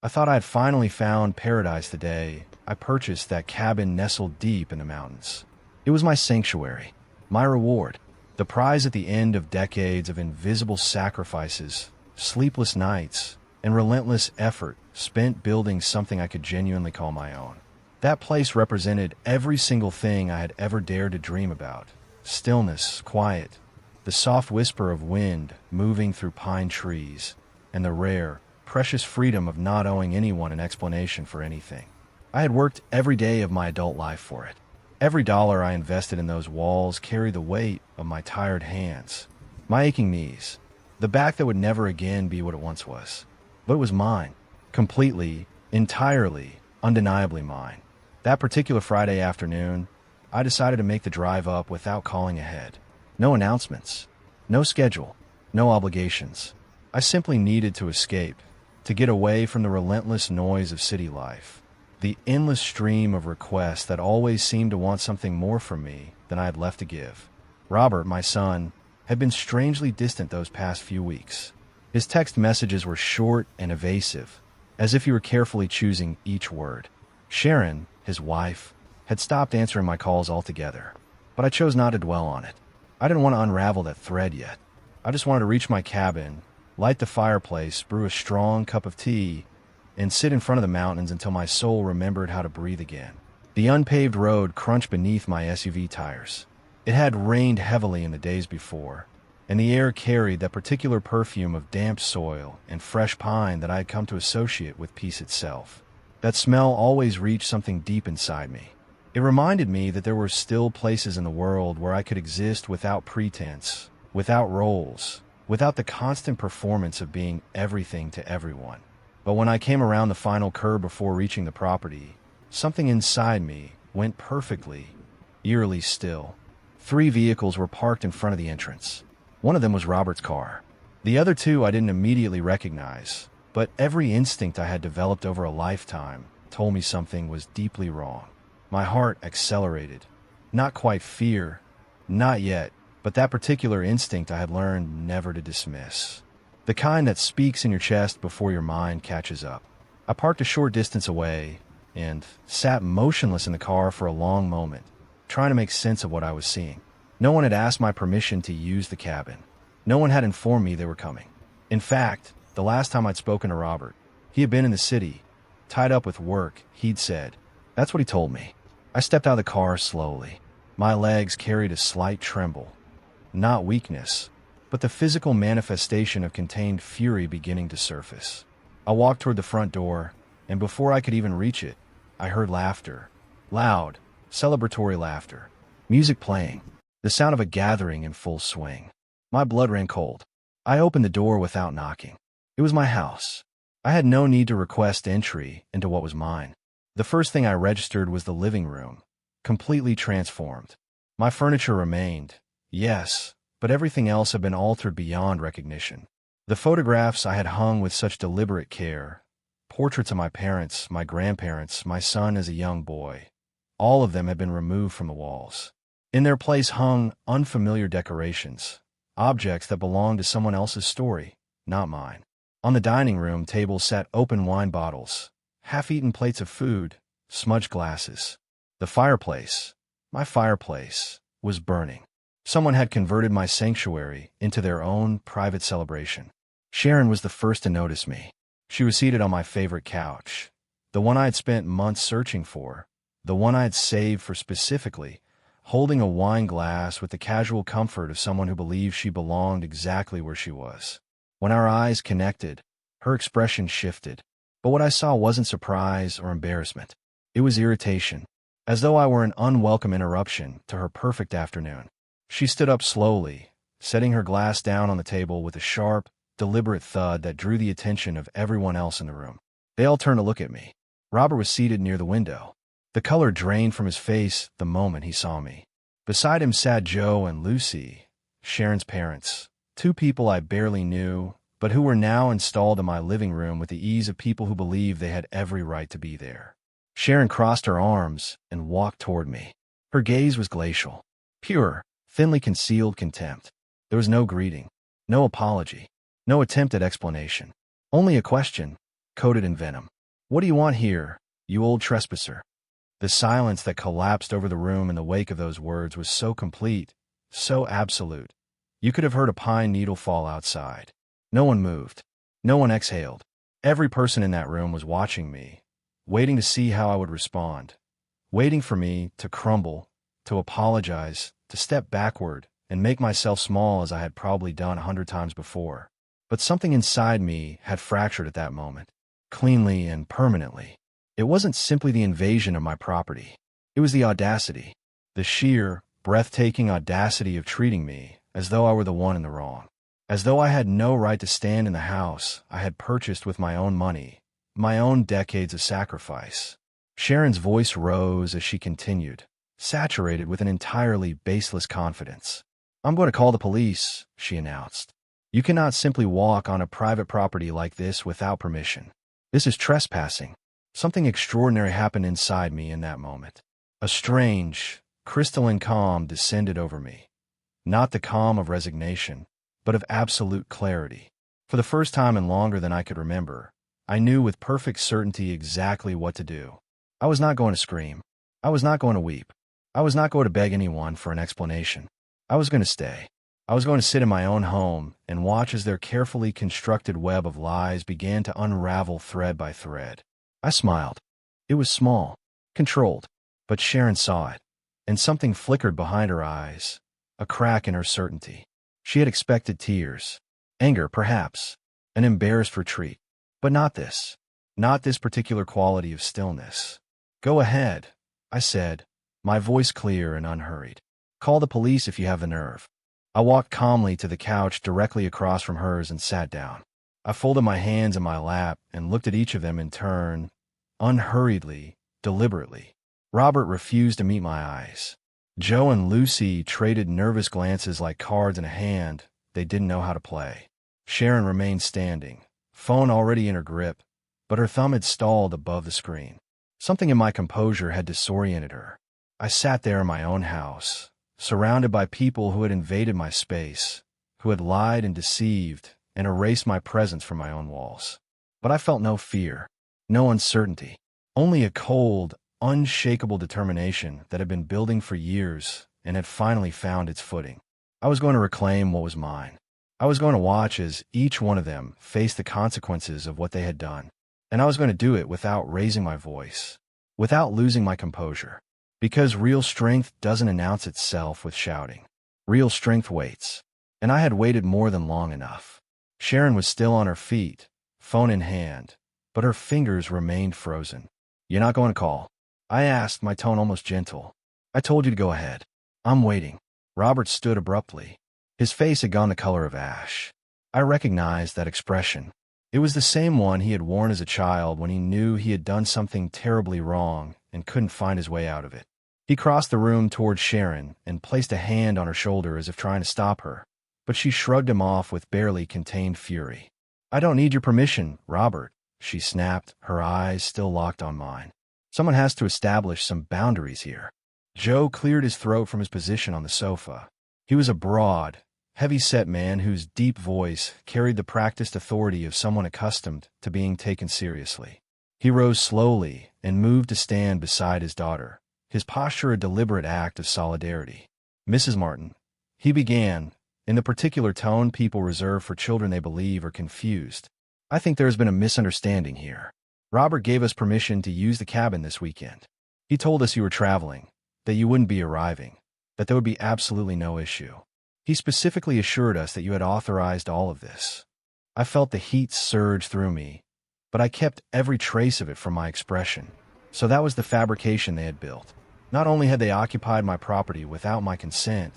I thought I had finally found paradise the day I purchased that cabin nestled deep in the mountains. It was my sanctuary, my reward, the prize at the end of decades of invisible sacrifices, sleepless nights, and relentless effort spent building something I could genuinely call my own. That place represented every single thing I had ever dared to dream about. Stillness, quiet, the soft whisper of wind moving through pine trees, and the rare, precious freedom of not owing anyone an explanation for anything. I had worked every day of my adult life for it. Every dollar I invested in those walls carried the weight of my tired hands, my aching knees, the back that would never again be what it once was. But it was mine, completely, entirely, undeniably mine. That particular Friday afternoon, I decided to make the drive up without calling ahead. No announcements, no schedule, no obligations. I simply needed to escape, to get away from the relentless noise of city life, the endless stream of requests that always seemed to want something more from me than I had left to give. Robert, my son, had been strangely distant those past few weeks. His text messages were short and evasive, as if he were carefully choosing each word. Sharon, his wife, had stopped answering my calls altogether, but I chose not to dwell on it. I didn't want to unravel that thread yet. I just wanted to reach my cabin, light the fireplace, brew a strong cup of tea, and sit in front of the mountains until my soul remembered how to breathe again. The unpaved road crunched beneath my SUV tires. It had rained heavily in the days before, and the air carried that particular perfume of damp soil and fresh pine that I had come to associate with peace itself. That smell always reached something deep inside me. It reminded me that there were still places in the world where I could exist without pretense, without roles, without the constant performance of being everything to everyone. But when I came around the final curve before reaching the property, something inside me went perfectly, eerily still. 3 vehicles were parked in front of the entrance. One of them was Robert's car. The other 2 I didn't immediately recognize, but every instinct I had developed over a lifetime told me something was deeply wrong. My heart accelerated. Not quite fear, not yet, but that particular instinct I had learned never to dismiss. The kind that speaks in your chest before your mind catches up. I parked a short distance away and sat motionless in the car for a long moment, trying to make sense of what I was seeing. No one had asked my permission to use the cabin. No one had informed me they were coming. In fact, the last time I'd spoken to Robert, he had been in the city, tied up with work, he'd said. That's what he told me. I stepped out of the car slowly. My legs carried a slight tremble. Not weakness, but the physical manifestation of contained fury beginning to surface. I walked toward the front door, and before I could even reach it, I heard laughter. Loud, celebratory laughter. Music playing. The sound of a gathering in full swing. My blood ran cold. I opened the door without knocking. It was my house. I had no need to request entry into what was mine. The first thing I registered was the living room, completely transformed. My furniture remained, yes, but everything else had been altered beyond recognition. The photographs I had hung with such deliberate care, portraits of my parents, my grandparents, my son as a young boy, all of them had been removed from the walls. In their place hung unfamiliar decorations, objects that belonged to someone else's story, not mine. On the dining room table sat open wine bottles, half-eaten plates of food, smudged glasses. The fireplace, my fireplace, was burning. Someone had converted my sanctuary into their own private celebration. Sharon was the first to notice me. She was seated on my favorite couch, the one I had spent months searching for, the one I had saved for specifically, holding a wine glass with the casual comfort of someone who believed she belonged exactly where she was. When our eyes connected, her expression shifted. But what I saw wasn't surprise or embarrassment. It was irritation, as though I were an unwelcome interruption to her perfect afternoon. She stood up slowly, setting her glass down on the table with a sharp, deliberate thud that drew the attention of everyone else in the room. They all turned to look at me. Robert was seated near the window. The color drained from his face the moment he saw me. Beside him sat Joe and Lucy, Sharon's parents, 2 people I barely knew, but who were now installed in my living room with the ease of people who believed they had every right to be there. Sharon crossed her arms and walked toward me. Her gaze was glacial, pure, thinly concealed contempt. There was no greeting, no apology, no attempt at explanation. Only a question, coated in venom. "What do you want here, you old trespasser?" The silence that collapsed over the room in the wake of those words was so complete, so absolute. You could have heard a pine needle fall outside. No one moved. No one exhaled. Every person in that room was watching me, waiting to see how I would respond, waiting for me to crumble, to apologize, to step backward, and make myself small as I had probably done 100 times before. But something inside me had fractured at that moment, cleanly and permanently. It wasn't simply the invasion of my property. It was the audacity, the sheer, breathtaking audacity of treating me as though I were the one in the wrong, as though I had no right to stand in the house I had purchased with my own money, my own decades of sacrifice. Sharon's voice rose as she continued, saturated with an entirely baseless confidence. "I'm going to call the police," she announced. "You cannot simply walk on a private property like this without permission. This is trespassing." Something extraordinary happened inside me in that moment. A strange, crystalline calm descended over me. Not the calm of resignation, but of absolute clarity. For the first time in longer than I could remember, I knew with perfect certainty exactly what to do. I was not going to scream. I was not going to weep. I was not going to beg anyone for an explanation. I was going to stay. I was going to sit in my own home and watch as their carefully constructed web of lies began to unravel thread by thread. I smiled. It was small, controlled, but Sharon saw it, and something flickered behind her eyes, a crack in her certainty. She had expected tears, anger perhaps, an embarrassed retreat, but not this particular quality of stillness. "Go ahead," I said, my voice clear and unhurried. "Call the police if you have the nerve." I walked calmly to the couch directly across from hers and sat down. I folded my hands in my lap and looked at each of them in turn, unhurriedly, deliberately. Robert refused to meet my eyes. Joe and Lucy traded nervous glances like cards in a hand they didn't know how to play. Sharon remained standing, phone already in her grip, but her thumb had stalled above the screen. Something in my composure had disoriented her. I sat there in my own house, surrounded by people who had invaded my space, who had lied and deceived, and erased my presence from my own walls. But I felt no fear, no uncertainty, only a cold, unshakable determination that had been building for years and had finally found its footing. I was going to reclaim what was mine. I was going to watch as each one of them faced the consequences of what they had done. And I was going to do it without raising my voice, without losing my composure. Because real strength doesn't announce itself with shouting. Real strength waits. And I had waited more than long enough. Sharon was still on her feet, phone in hand, but her fingers remained frozen. "You're not going to call?" I asked, my tone almost gentle. "I told you to go ahead. I'm waiting." Robert stood abruptly. His face had gone the color of ash. I recognized that expression. It was the same one he had worn as a child when he knew he had done something terribly wrong and couldn't find his way out of it. He crossed the room toward Sharon and placed a hand on her shoulder as if trying to stop her, but she shrugged him off with barely contained fury. "I don't need your permission, Robert," she snapped, her eyes still locked on mine. "Someone has to establish some boundaries here." Joe cleared his throat from his position on the sofa. He was a broad, heavy-set man whose deep voice carried the practiced authority of someone accustomed to being taken seriously. He rose slowly and moved to stand beside his daughter, his posture a deliberate act of solidarity. "Mrs. Martin," he began, in the particular tone people reserve for children they believe are confused, "I think there has been a misunderstanding here. Robert gave us permission to use the cabin this weekend. He told us you were traveling, that you wouldn't be arriving, that there would be absolutely no issue. He specifically assured us that you had authorized all of this." I felt the heat surge through me, but I kept every trace of it from my expression. So that was the fabrication they had built. Not only had they occupied my property without my consent,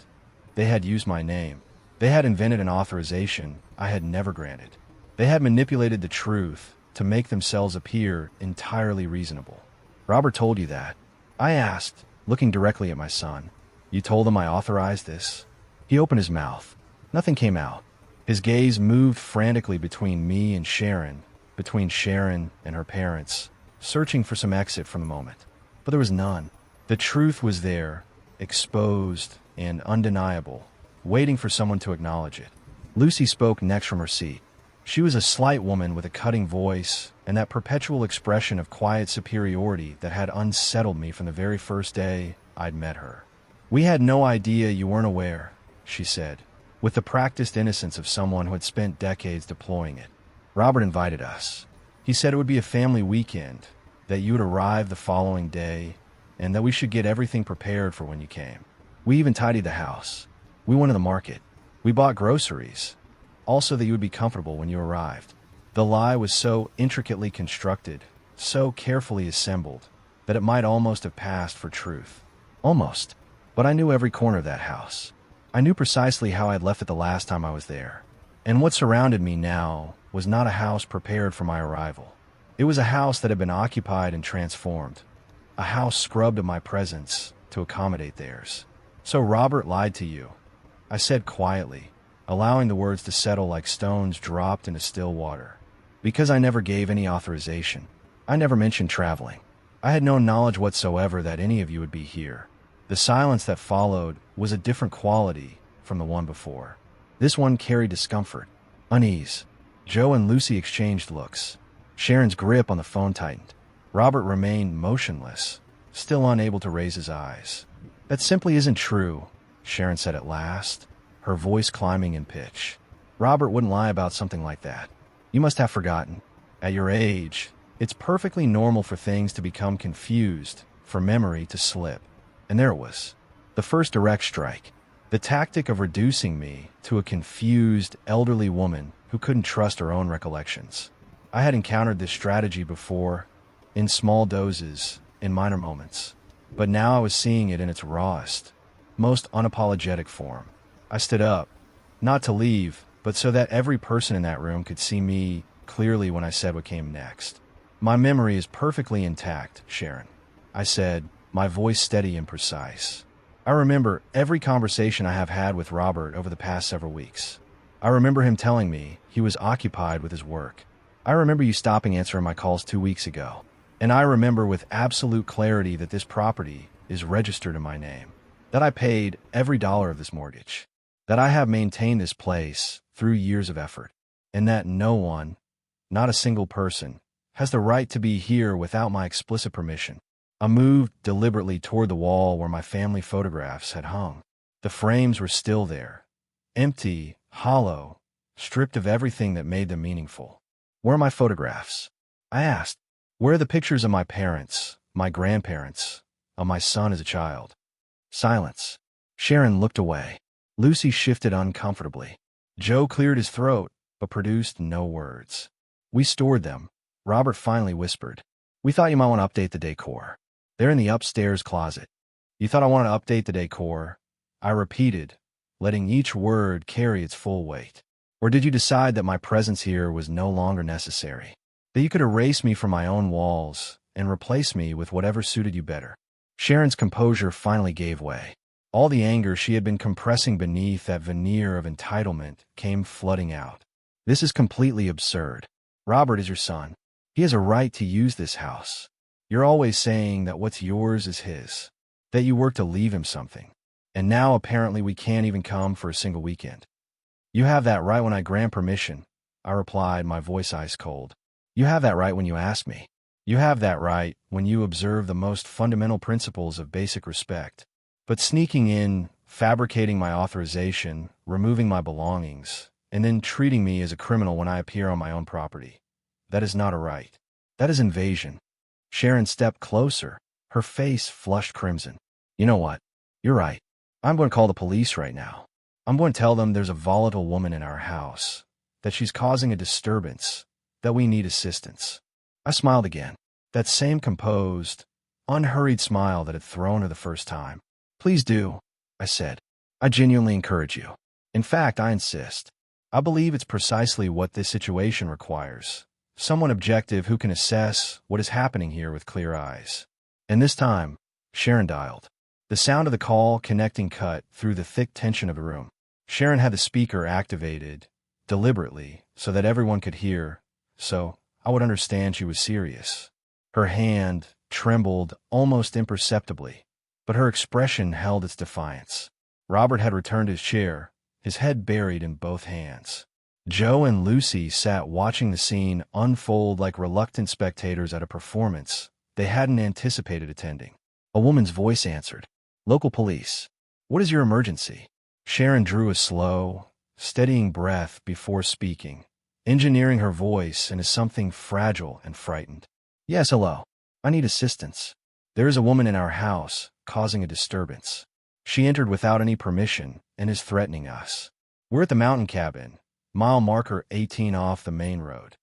they had used my name. They had invented an authorization I had never granted. They had manipulated the truth to make themselves appear entirely reasonable. "Robert told you that?" I asked, looking directly at my son. "You told him I authorized this?" He opened his mouth. Nothing came out. His gaze moved frantically between me and Sharon, between Sharon and her parents, searching for some exit from the moment. But there was none. The truth was there, exposed and undeniable, waiting for someone to acknowledge it. Lucy spoke next from her seat. She was a slight woman with a cutting voice and that perpetual expression of quiet superiority that had unsettled me from the very first day I'd met her. "We had no idea you weren't aware," she said, with the practiced innocence of someone who had spent decades deploying it. "Robert invited us. He said it would be a family weekend, that you would arrive the following day, and that we should get everything prepared for when you came. We even tidied the house. We went to the market. We bought groceries. Also that you would be comfortable when you arrived." The lie was so intricately constructed, so carefully assembled, that it might almost have passed for truth. Almost. But I knew every corner of that house. I knew precisely how I had left it the last time I was there. And what surrounded me now was not a house prepared for my arrival. It was a house that had been occupied and transformed. A house scrubbed of my presence to accommodate theirs. "So Robert lied to you," I said quietly, allowing the words to settle like stones dropped into still water. "Because I never gave any authorization. I never mentioned traveling. I had no knowledge whatsoever that any of you would be here." The silence that followed was a different quality from the one before. This one carried discomfort, unease. Joe and Lucy exchanged looks. Sharon's grip on the phone tightened. Robert remained motionless, still unable to raise his eyes. "That simply isn't true," Sharon said at last, her voice climbing in pitch. "Robert wouldn't lie about something like that. You must have forgotten. At your age, it's perfectly normal for things to become confused, for memory to slip." And there it was, the first direct strike. The tactic of reducing me to a confused, elderly woman who couldn't trust her own recollections. I had encountered this strategy before, in small doses, in minor moments. But now I was seeing it in its rawest, most unapologetic form. I stood up, not to leave, but so that every person in that room could see me clearly when I said what came next. "My memory is perfectly intact, Sharon," I said, my voice steady and precise. "I remember every conversation I have had with Robert over the past several weeks. I remember him telling me he was occupied with his work. I remember you stopping answering my calls 2 weeks ago. And I remember with absolute clarity that this property is registered in my name, that I paid every dollar of this mortgage, that I have maintained this place through years of effort, and that no one, not a single person, has the right to be here without my explicit permission." I moved deliberately toward the wall where my family photographs had hung. The frames were still there, empty, hollow, stripped of everything that made them meaningful. "Where are my photographs?" I asked. "Where are the pictures of my parents, my grandparents, of my son as a child?" Silence. Sharon looked away. Lucy shifted uncomfortably. Joe cleared his throat, but produced no words. "We stored them," Robert finally whispered. "We thought you might want to update the decor. They're in the upstairs closet." "You thought I wanted to update the decor?" I repeated, letting each word carry its full weight. "Or did you decide that my presence here was no longer necessary? That you could erase me from my own walls and replace me with whatever suited you better?" Sharon's composure finally gave way. All the anger she had been compressing beneath that veneer of entitlement came flooding out. "This is completely absurd. Robert is your son. He has a right to use this house. You're always saying that what's yours is his, that you work to leave him something. And now apparently we can't even come for a single weekend." "You have that right when I grant permission," I replied, my voice ice cold. "You have that right when you ask me. You have that right when you observe the most fundamental principles of basic respect. But sneaking in, fabricating my authorization, removing my belongings, and then treating me as a criminal when I appear on my own property, that is not a right. That is invasion." Sharon stepped closer, her face flushed crimson. "You know what? You're right. I'm going to call the police right now. I'm going to tell them there's a volatile woman in our house, that she's causing a disturbance, that we need assistance." I smiled again, that same composed, unhurried smile that had thrown her the first time. "Please do," I said. "I genuinely encourage you. In fact, I insist. I believe it's precisely what this situation requires. Someone objective who can assess what is happening here with clear eyes." And this time, Sharon dialed. The sound of the call connecting cut through the thick tension of the room. Sharon had the speaker activated, deliberately, so that everyone could hear, so I would understand she was serious. Her hand trembled almost imperceptibly, but her expression held its defiance. Robert had returned to his chair, his head buried in both hands. Joe and Lucy sat watching the scene unfold like reluctant spectators at a performance they hadn't anticipated attending. A woman's voice answered. "Local police. What is your emergency?" Sharon drew a slow, steadying breath before speaking, engineering her voice into something fragile and frightened. "Yes, hello. I need assistance. There is a woman in our house causing a disturbance. She entered without any permission and is threatening us. We're at the mountain cabin, mile marker 18 off the main road."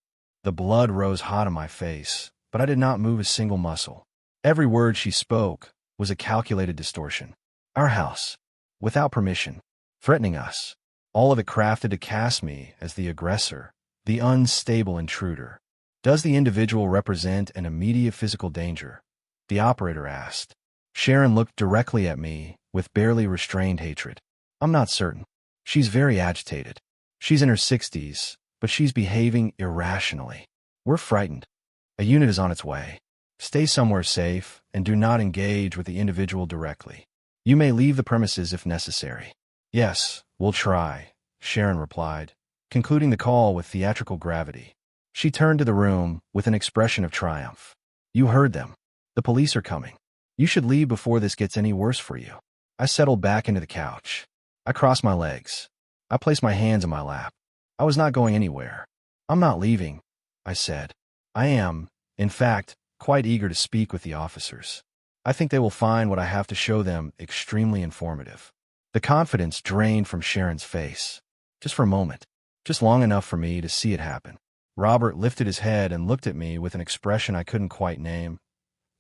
The blood rose hot on my face, but I did not move a single muscle. Every word she spoke was a calculated distortion. Our house, without permission, threatening us. All of it crafted to cast me as the aggressor, the unstable intruder. "Does the individual represent an immediate physical danger?" the operator asked. Sharon looked directly at me with barely restrained hatred. "I'm not certain. She's very agitated. She's in her 60s, but she's behaving irrationally. We're frightened. A unit is on its way. Stay somewhere safe and do not engage with the individual directly. You may leave the premises if necessary." "Yes, we'll try," Sharon replied, concluding the call with theatrical gravity. She turned to the room with an expression of triumph. "You heard them. The police are coming. You should leave before this gets any worse for you." I settled back into the couch. I crossed my legs. I placed my hands in my lap. I was not going anywhere. "I'm not leaving," I said. "I am, in fact, quite eager to speak with the officers. I think they will find what I have to show them extremely informative." The confidence drained from Sharon's face. Just for a moment. Just long enough for me to see it happen. Robert lifted his head and looked at me with an expression I couldn't quite name.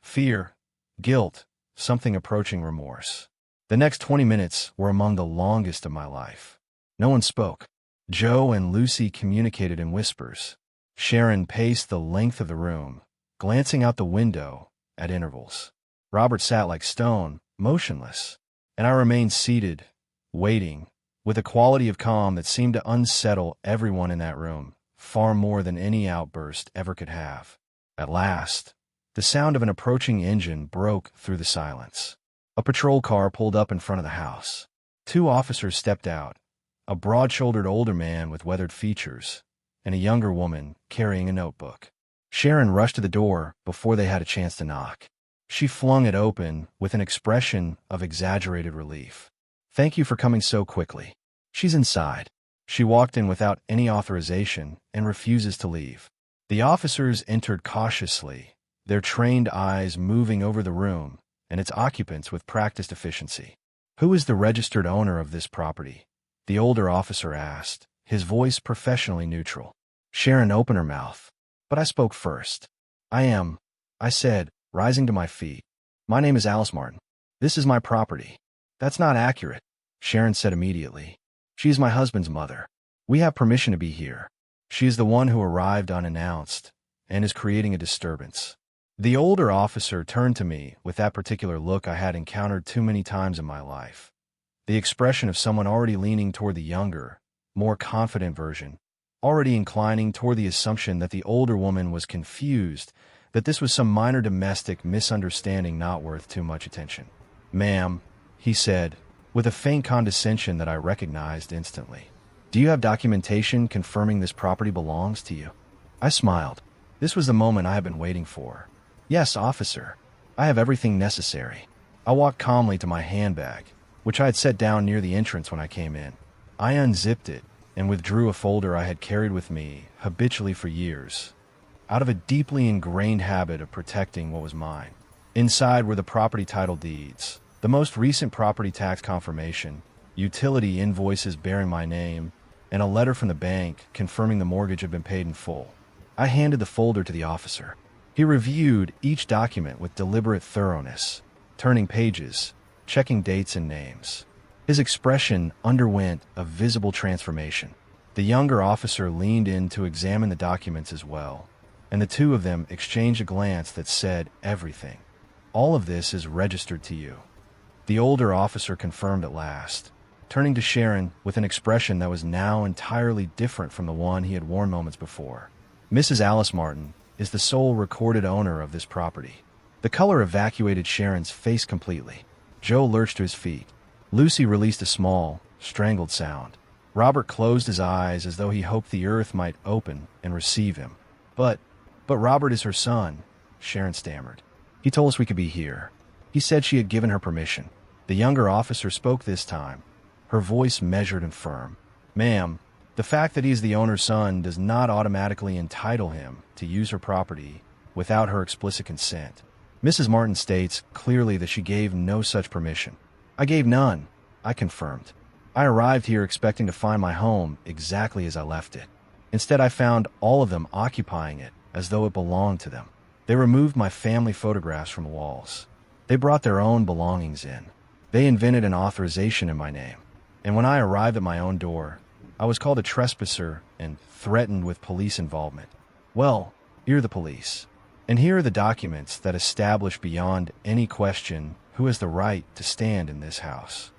Fear, guilt, something approaching remorse. The next 20 minutes were among the longest of my life. No one spoke. Joe and Lucy communicated in whispers. Sharon paced the length of the room, glancing out the window at intervals. Robert sat like stone, motionless, and I remained seated, waiting, with a quality of calm that seemed to unsettle everyone in that room, far more than any outburst ever could have. At last, the sound of an approaching engine broke through the silence. A patrol car pulled up in front of the house. Two officers stepped out, a broad-shouldered older man with weathered features, and a younger woman carrying a notebook. Sharon rushed to the door before they had a chance to knock. She flung it open with an expression of exaggerated relief. "Thank you for coming so quickly. She's inside." She walked in without any authorization and refuses to leave. The officers entered cautiously, their trained eyes moving over the room and its occupants with practiced efficiency. "Who is the registered owner of this property?" the older officer asked, his voice professionally neutral. Sharon opened her mouth, but I spoke first. I said, rising to my feet. "My name is Alice Martin. This is my property." "That's not accurate," Sharon said immediately. "She is my husband's mother. We have permission to be here. She is the one who arrived unannounced and is creating a disturbance." The older officer turned to me with that particular look I had encountered too many times in my life. The expression of someone already leaning toward the younger, more confident version, already inclining toward the assumption that the older woman was confused, that this was some minor domestic misunderstanding not worth too much attention. "Ma'am," he said, with a faint condescension that I recognized instantly. "Do you have documentation confirming this property belongs to you?" I smiled. This was the moment I had been waiting for. "Yes, officer. I have everything necessary." I walked calmly to my handbag, which I had set down near the entrance when I came in. I unzipped it and withdrew a folder I had carried with me habitually for years, out of a deeply ingrained habit of protecting what was mine. Inside were the property title deeds, the most recent property tax confirmation, utility invoices bearing my name, and a letter from the bank confirming the mortgage had been paid in full. I handed the folder to the officer. He reviewed each document with deliberate thoroughness, turning pages, checking dates and names. His expression underwent a visible transformation. The younger officer leaned in to examine the documents as well, and the two of them exchanged a glance that said everything. "All of this is registered to you," the older officer confirmed at last, turning to Sharon with an expression that was now entirely different from the one he had worn moments before. "Mrs. Alice Martin is the sole recorded owner of this property." The color evacuated Sharon's face completely. Joe lurched to his feet. Lucy released a small, strangled sound. Robert closed his eyes as though he hoped the earth might open and receive him. But Robert is her son, Sharon stammered. He told us we could be here. He said she had given her permission. The younger officer spoke this time, her voice measured and firm. Ma'am, the fact that he is the owner's son does not automatically entitle him to use her property without her explicit consent. Mrs. Martin states clearly that she gave no such permission. I gave none, I confirmed. I arrived here expecting to find my home exactly as I left it. Instead, I found all of them occupying it as though it belonged to them. They removed my family photographs from the walls. They brought their own belongings in. They invented an authorization in my name. And when I arrived at my own door, I was called a trespasser and threatened with police involvement. Well, here are the police. And here are the documents that establish beyond any question who has the right to stand in this house.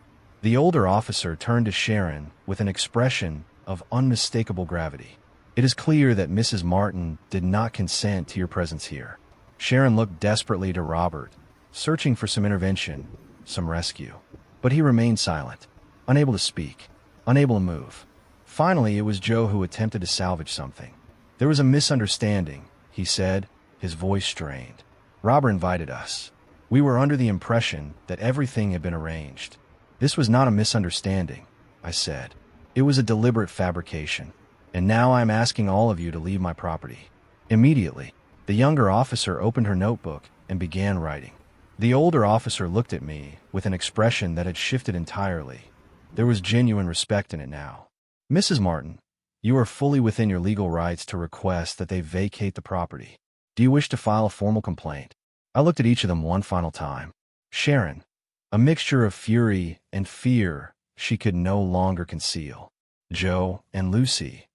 The older officer turned to Sharon with an expression of unmistakable gravity. It is clear that Mrs. Martin did not consent to your presence here. Sharon looked desperately to Robert, searching for some intervention, some rescue. But he remained silent, unable to speak, unable to move. Finally, it was Joe who attempted to salvage something. There was a misunderstanding, he said, his voice strained. Robert invited us. We were under the impression that everything had been arranged. This was not a misunderstanding, I said. It was a deliberate fabrication. And now I am asking all of you to leave my property. Immediately, the younger officer opened her notebook and began writing. The older officer looked at me with an expression that had shifted entirely. There was genuine respect in it now. Mrs. Martin, you are fully within your legal rights to request that they vacate the property. Do you wish to file a formal complaint? I looked at each of them one final time. Sharon, a mixture of fury and fear she could no longer conceal. Joe and Lucy,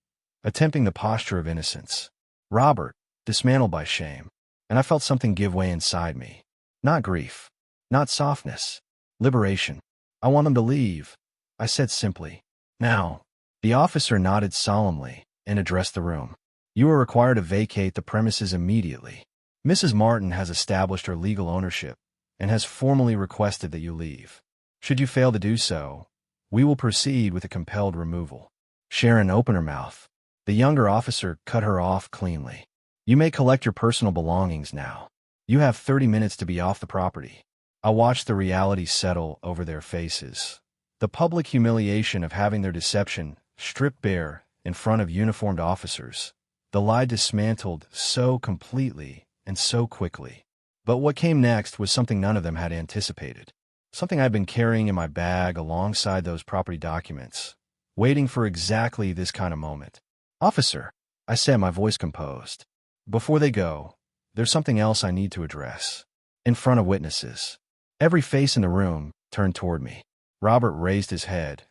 attempting the posture of innocence. Robert, dismantled by shame. And I felt something give way inside me. Not grief, not softness, liberation. I want them to leave, I said simply. Now, the officer nodded solemnly and addressed the room. You are required to vacate the premises immediately. Mrs. Martin has established her legal ownership and has formally requested that you leave. Should you fail to do so, we will proceed with a compelled removal. Sharon opened her mouth. The younger officer cut her off cleanly. You may collect your personal belongings now. You have 30 minutes to be off the property. I watched the reality settle over their faces. The public humiliation of having their deception stripped bare in front of uniformed officers. The lie dismantled so completely and so quickly. But what came next was something none of them had anticipated. Something I'd been carrying in my bag alongside those property documents, waiting for exactly this kind of moment. Officer, I said, my voice composed. Before they go, there's something else I need to address. In front of witnesses. Every face in the room turned toward me. Robert raised his head,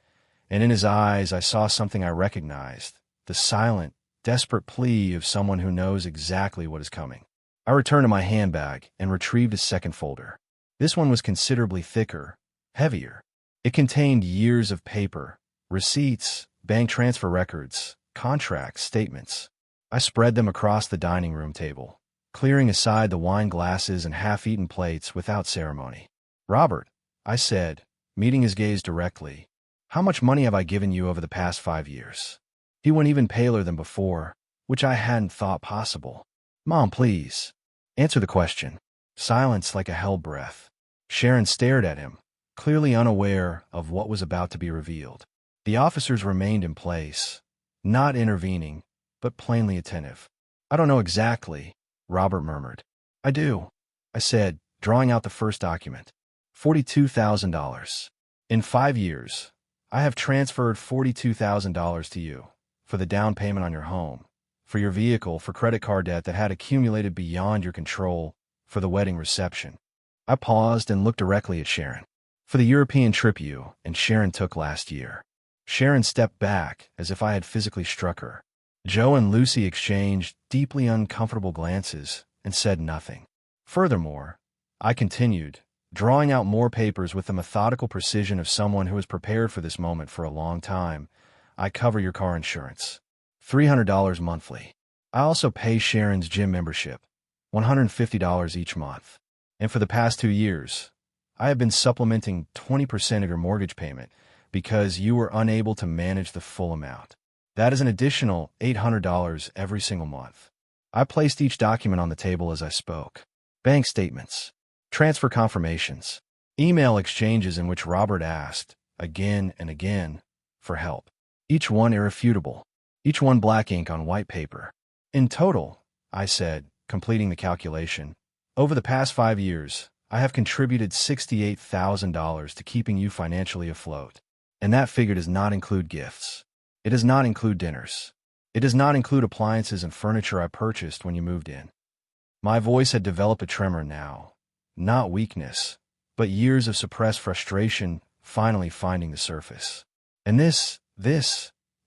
and in his eyes I saw something I recognized, the silent, desperate plea of someone who knows exactly what is coming. I returned to my handbag and retrieved a second folder. This one was considerably thicker, heavier. It contained years of paper, receipts, bank transfer records, contracts, statements. I spread them across the dining room table, clearing aside the wine glasses and half-eaten plates without ceremony. Robert, I said, meeting his gaze directly, how much money have I given you over the past 5 years? He went even paler than before, which I hadn't thought possible. Mom, please. Answer the question. Silence like a held breath. Sharon stared at him, clearly unaware of what was about to be revealed. The officers remained in place, not intervening, but plainly attentive. I don't know exactly, Robert murmured. I do, I said, drawing out the first document. $42,000. In 5 years, I have transferred $42,000 to you for the down payment on your home, for your vehicle, for credit card debt that had accumulated beyond your control, for the wedding reception. I paused and looked directly at Sharon. For the European trip you and Sharon took last year. Sharon stepped back as if I had physically struck her. Joe and Lucy exchanged deeply uncomfortable glances and said nothing. Furthermore, I continued, drawing out more papers with the methodical precision of someone who has prepared for this moment for a long time. I cover your car insurance. $300 monthly. I also pay Sharon's gym membership, $150 each month. And for the past 2 years, I have been supplementing 20% of your mortgage payment because you were unable to manage the full amount. That is an additional $800 every single month. I placed each document on the table as I spoke. Bank statements, transfer confirmations, email exchanges in which Robert asked, again and again, for help. Each one irrefutable. Each one black ink on white paper. In total, I said, completing the calculation, over the past 5 years, I have contributed $68,000 to keeping you financially afloat. And that figure does not include gifts. It does not include dinners. It does not include appliances and furniture I purchased when you moved in. My voice had developed a tremor now. Not weakness, but years of suppressed frustration finally finding the surface. And this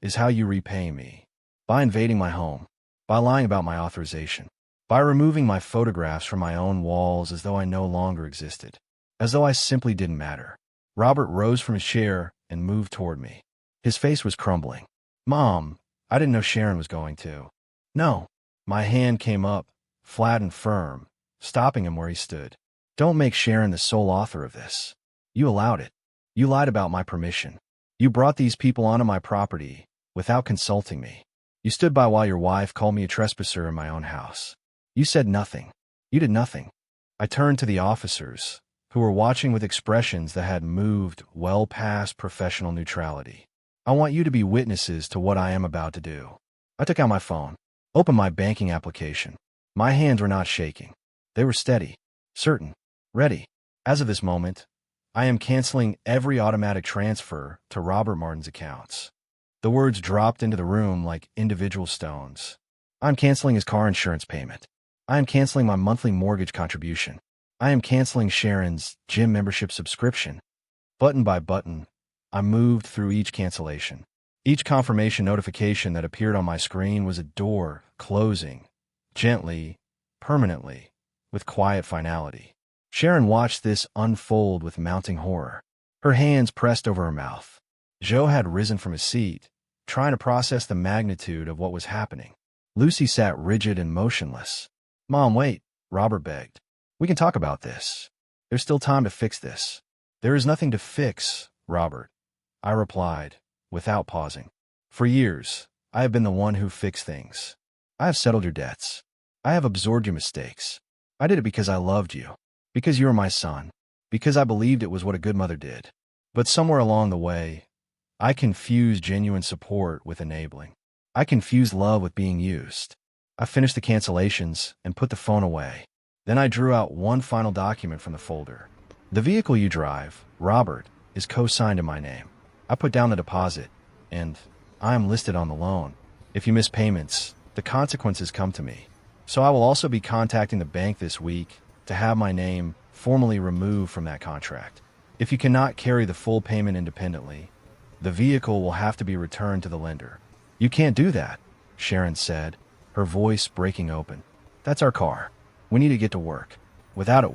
is how you repay me. By invading my home. By lying about my authorization. By removing my photographs from my own walls as though I no longer existed. As though I simply didn't matter. Robert rose from his chair and moved toward me. His face was crumbling. Mom, I didn't know Sharon was going to. No. My hand came up, flat and firm, stopping him where he stood. Don't make Sharon the sole author of this. You allowed it. You lied about my permission. You brought these people onto my property without consulting me. You stood by while your wife called me a trespasser in my own house. You said nothing. You did nothing. I turned to the officers, who were watching with expressions that had moved well past professional neutrality. I want you to be witnesses to what I am about to do. I took out my phone, opened my banking application. My hands were not shaking. They were steady, certain, ready. As of this moment, I am canceling every automatic transfer to Robert Martin's accounts. The words dropped into the room like individual stones. I'm canceling his car insurance payment. I am canceling my monthly mortgage contribution. I am canceling Sharon's gym membership subscription. Button by button, I moved through each cancellation. Each confirmation notification that appeared on my screen was a door closing, gently, permanently, with quiet finality. Sharon watched this unfold with mounting horror. Her hands pressed over her mouth. Joe had risen from his seat, trying to process the magnitude of what was happening. Lucy sat rigid and motionless. Mom, wait, Robert begged. We can talk about this. There's still time to fix this. There is nothing to fix, Robert, I replied, without pausing. For years, I have been the one who fixed things. I have settled your debts. I have absorbed your mistakes. I did it because I loved you, because you were my son, because I believed it was what a good mother did. But somewhere along the way, I confused genuine support with enabling. I confused love with being used. I finished the cancellations and put the phone away. Then I drew out one final document from the folder. The vehicle you drive, Robert, is co-signed in my name. I put down the deposit, and I am listed on the loan. If you miss payments, the consequences come to me. So I will also be contacting the bank this week to have my name formally removed from that contract. If you cannot carry the full payment independently, the vehicle will have to be returned to the lender. You can't do that, Sharon said, her voice breaking open. That's our car. We need to get to work. Without it,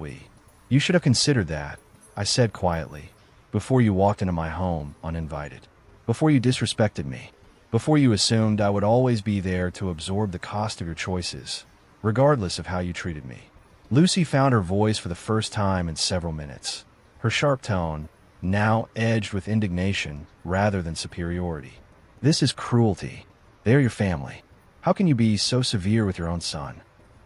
You should have considered that, I said quietly, before you walked into my home uninvited. Before you disrespected me. Before you assumed I would always be there to absorb the cost of your choices, regardless of how you treated me. Lucy found her voice for the first time in several minutes. Her sharp tone, now edged with indignation rather than superiority. This is cruelty. They are your family. How can you be so severe with your own son?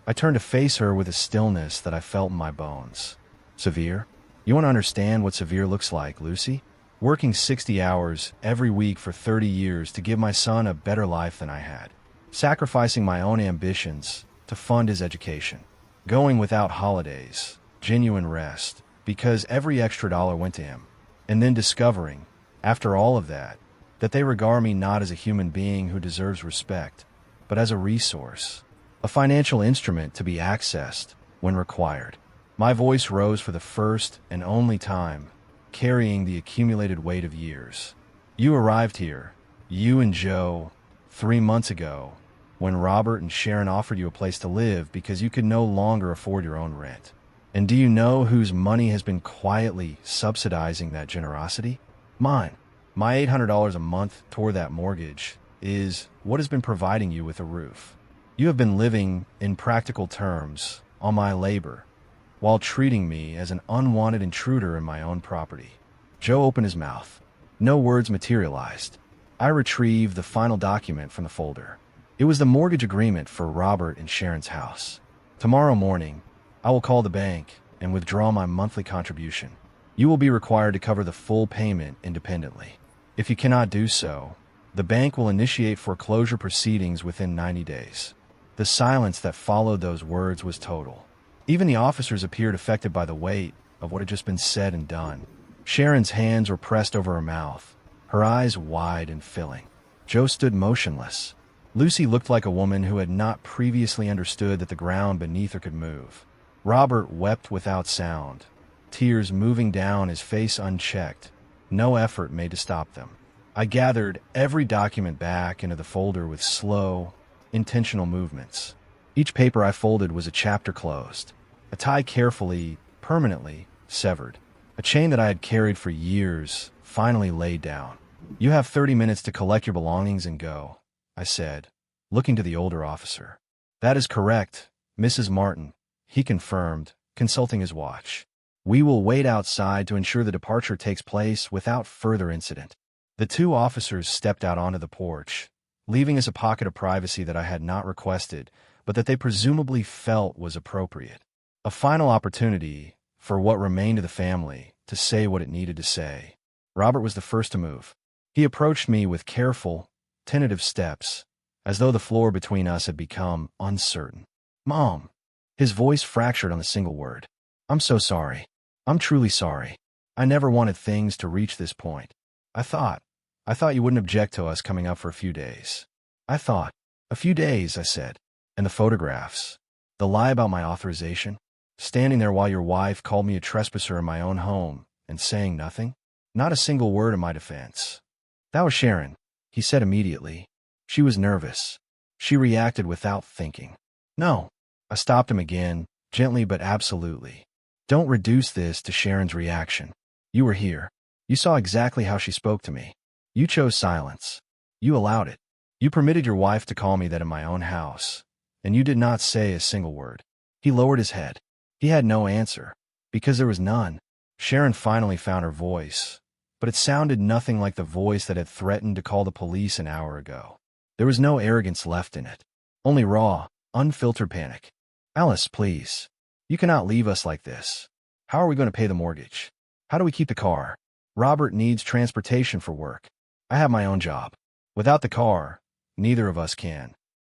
I turned to face her with a stillness that I felt in my bones. Severe? You want to understand what severe looks like, Lucy? Working 60 hours every week for 30 years to give my son a better life than I had. Sacrificing my own ambitions to fund his education. Going without holidays, genuine rest, because every extra dollar went to him. And then discovering, after all of that they regard me not as a human being who deserves respect, but as a resource, a financial instrument to be accessed when required. My voice rose for the first and only time, carrying the accumulated weight of years. You arrived here, you and Joe, 3 months ago, when Robert and Sharon offered you a place to live because you could no longer afford your own rent. And do you know whose money has been quietly subsidizing that generosity? Mine. My $800 a month toward that mortgage is what has been providing you with a roof. You have been living, in practical terms, on my labor, while treating me as an unwanted intruder in my own property. Joe opened his mouth. No words materialized. I retrieved the final document from the folder. It was the mortgage agreement for Robert and Sharon's house. Tomorrow morning, I will call the bank and withdraw my monthly contribution. You will be required to cover the full payment independently. If you cannot do so, the bank will initiate foreclosure proceedings within 90 days. The silence that followed those words was total. Even the officers appeared affected by the weight of what had just been said and done. Sharon's hands were pressed over her mouth, her eyes wide and filling. Joe stood motionless. Lucy looked like a woman who had not previously understood that the ground beneath her could move. Robert wept without sound, tears moving down his face unchecked, no effort made to stop them. I gathered every document back into the folder with slow, intentional movements. Each paper I folded was a chapter closed, a tie carefully, permanently severed. A chain that I had carried for years finally laid down. You have 30 minutes to collect your belongings and go, I said, looking to the older officer. That is correct, Mrs. Martin, he confirmed, consulting his watch. We will wait outside to ensure the departure takes place without further incident. The two officers stepped out onto the porch, leaving us a pocket of privacy that I had not requested, but that they presumably felt was appropriate. A final opportunity for what remained of the family to say what it needed to say. Robert was the first to move. He approached me with careful, tentative steps, as though the floor between us had become uncertain. Mom. His voice fractured on a single word. I'm so sorry. I'm truly sorry. I never wanted things to reach this point. I thought you wouldn't object to us coming up for a few days. A few days, I said. And the photographs. The lie about my authorization. Standing there while your wife called me a trespasser in my own home and saying nothing. Not a single word in my defense. That was Sharon, he said immediately. She was nervous. She reacted without thinking. No. I stopped him again, gently but absolutely. Don't reduce this to Sharon's reaction. You were here. You saw exactly how she spoke to me. You chose silence. You allowed it. You permitted your wife to call me that in my own house, and you did not say a single word. He lowered his head. He had no answer, because there was none. Sharon finally found her voice, but it sounded nothing like the voice that had threatened to call the police an hour ago. There was no arrogance left in it, only raw, unfiltered panic. Alice, please. You cannot leave us like this. How are we going to pay the mortgage? How do we keep the car? Robert needs transportation for work. I have my own job. Without the car, neither of us can.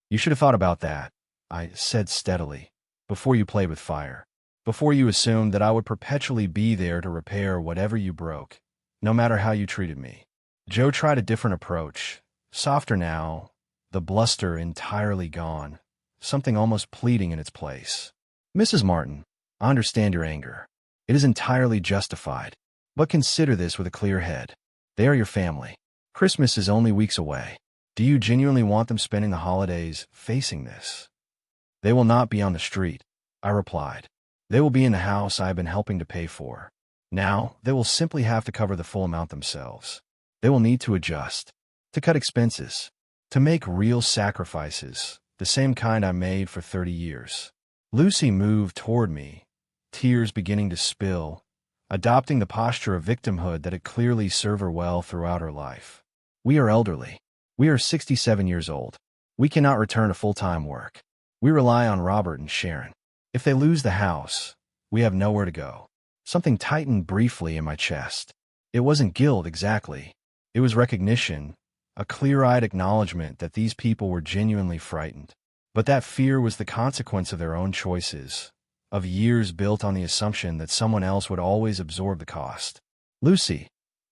You should have thought about that, I said steadily, before you played with fire. Before you assumed that I would perpetually be there to repair whatever you broke, no matter how you treated me. Joe tried a different approach, softer now, the bluster entirely gone, something almost pleading in its place. Mrs. Martin, I understand your anger. It is entirely justified. But consider this with a clear head. They are your family. Christmas is only weeks away. Do you genuinely want them spending the holidays facing this? They will not be on the street, I replied. They will be in the house I have been helping to pay for. Now, they will simply have to cover the full amount themselves. They will need to adjust, to cut expenses, to make real sacrifices, the same kind I made for 30 years. Lucy moved toward me, tears beginning to spill, adopting the posture of victimhood that had clearly served her well throughout her life. We are elderly. We are 67 years old. We cannot return to full-time work. We rely on Robert and Sharon. If they lose the house, we have nowhere to go. Something tightened briefly in my chest. It wasn't guilt exactly. It was recognition, a clear-eyed acknowledgement that these people were genuinely frightened. But that fear was the consequence of their own choices, of years built on the assumption that someone else would always absorb the cost. Lucy,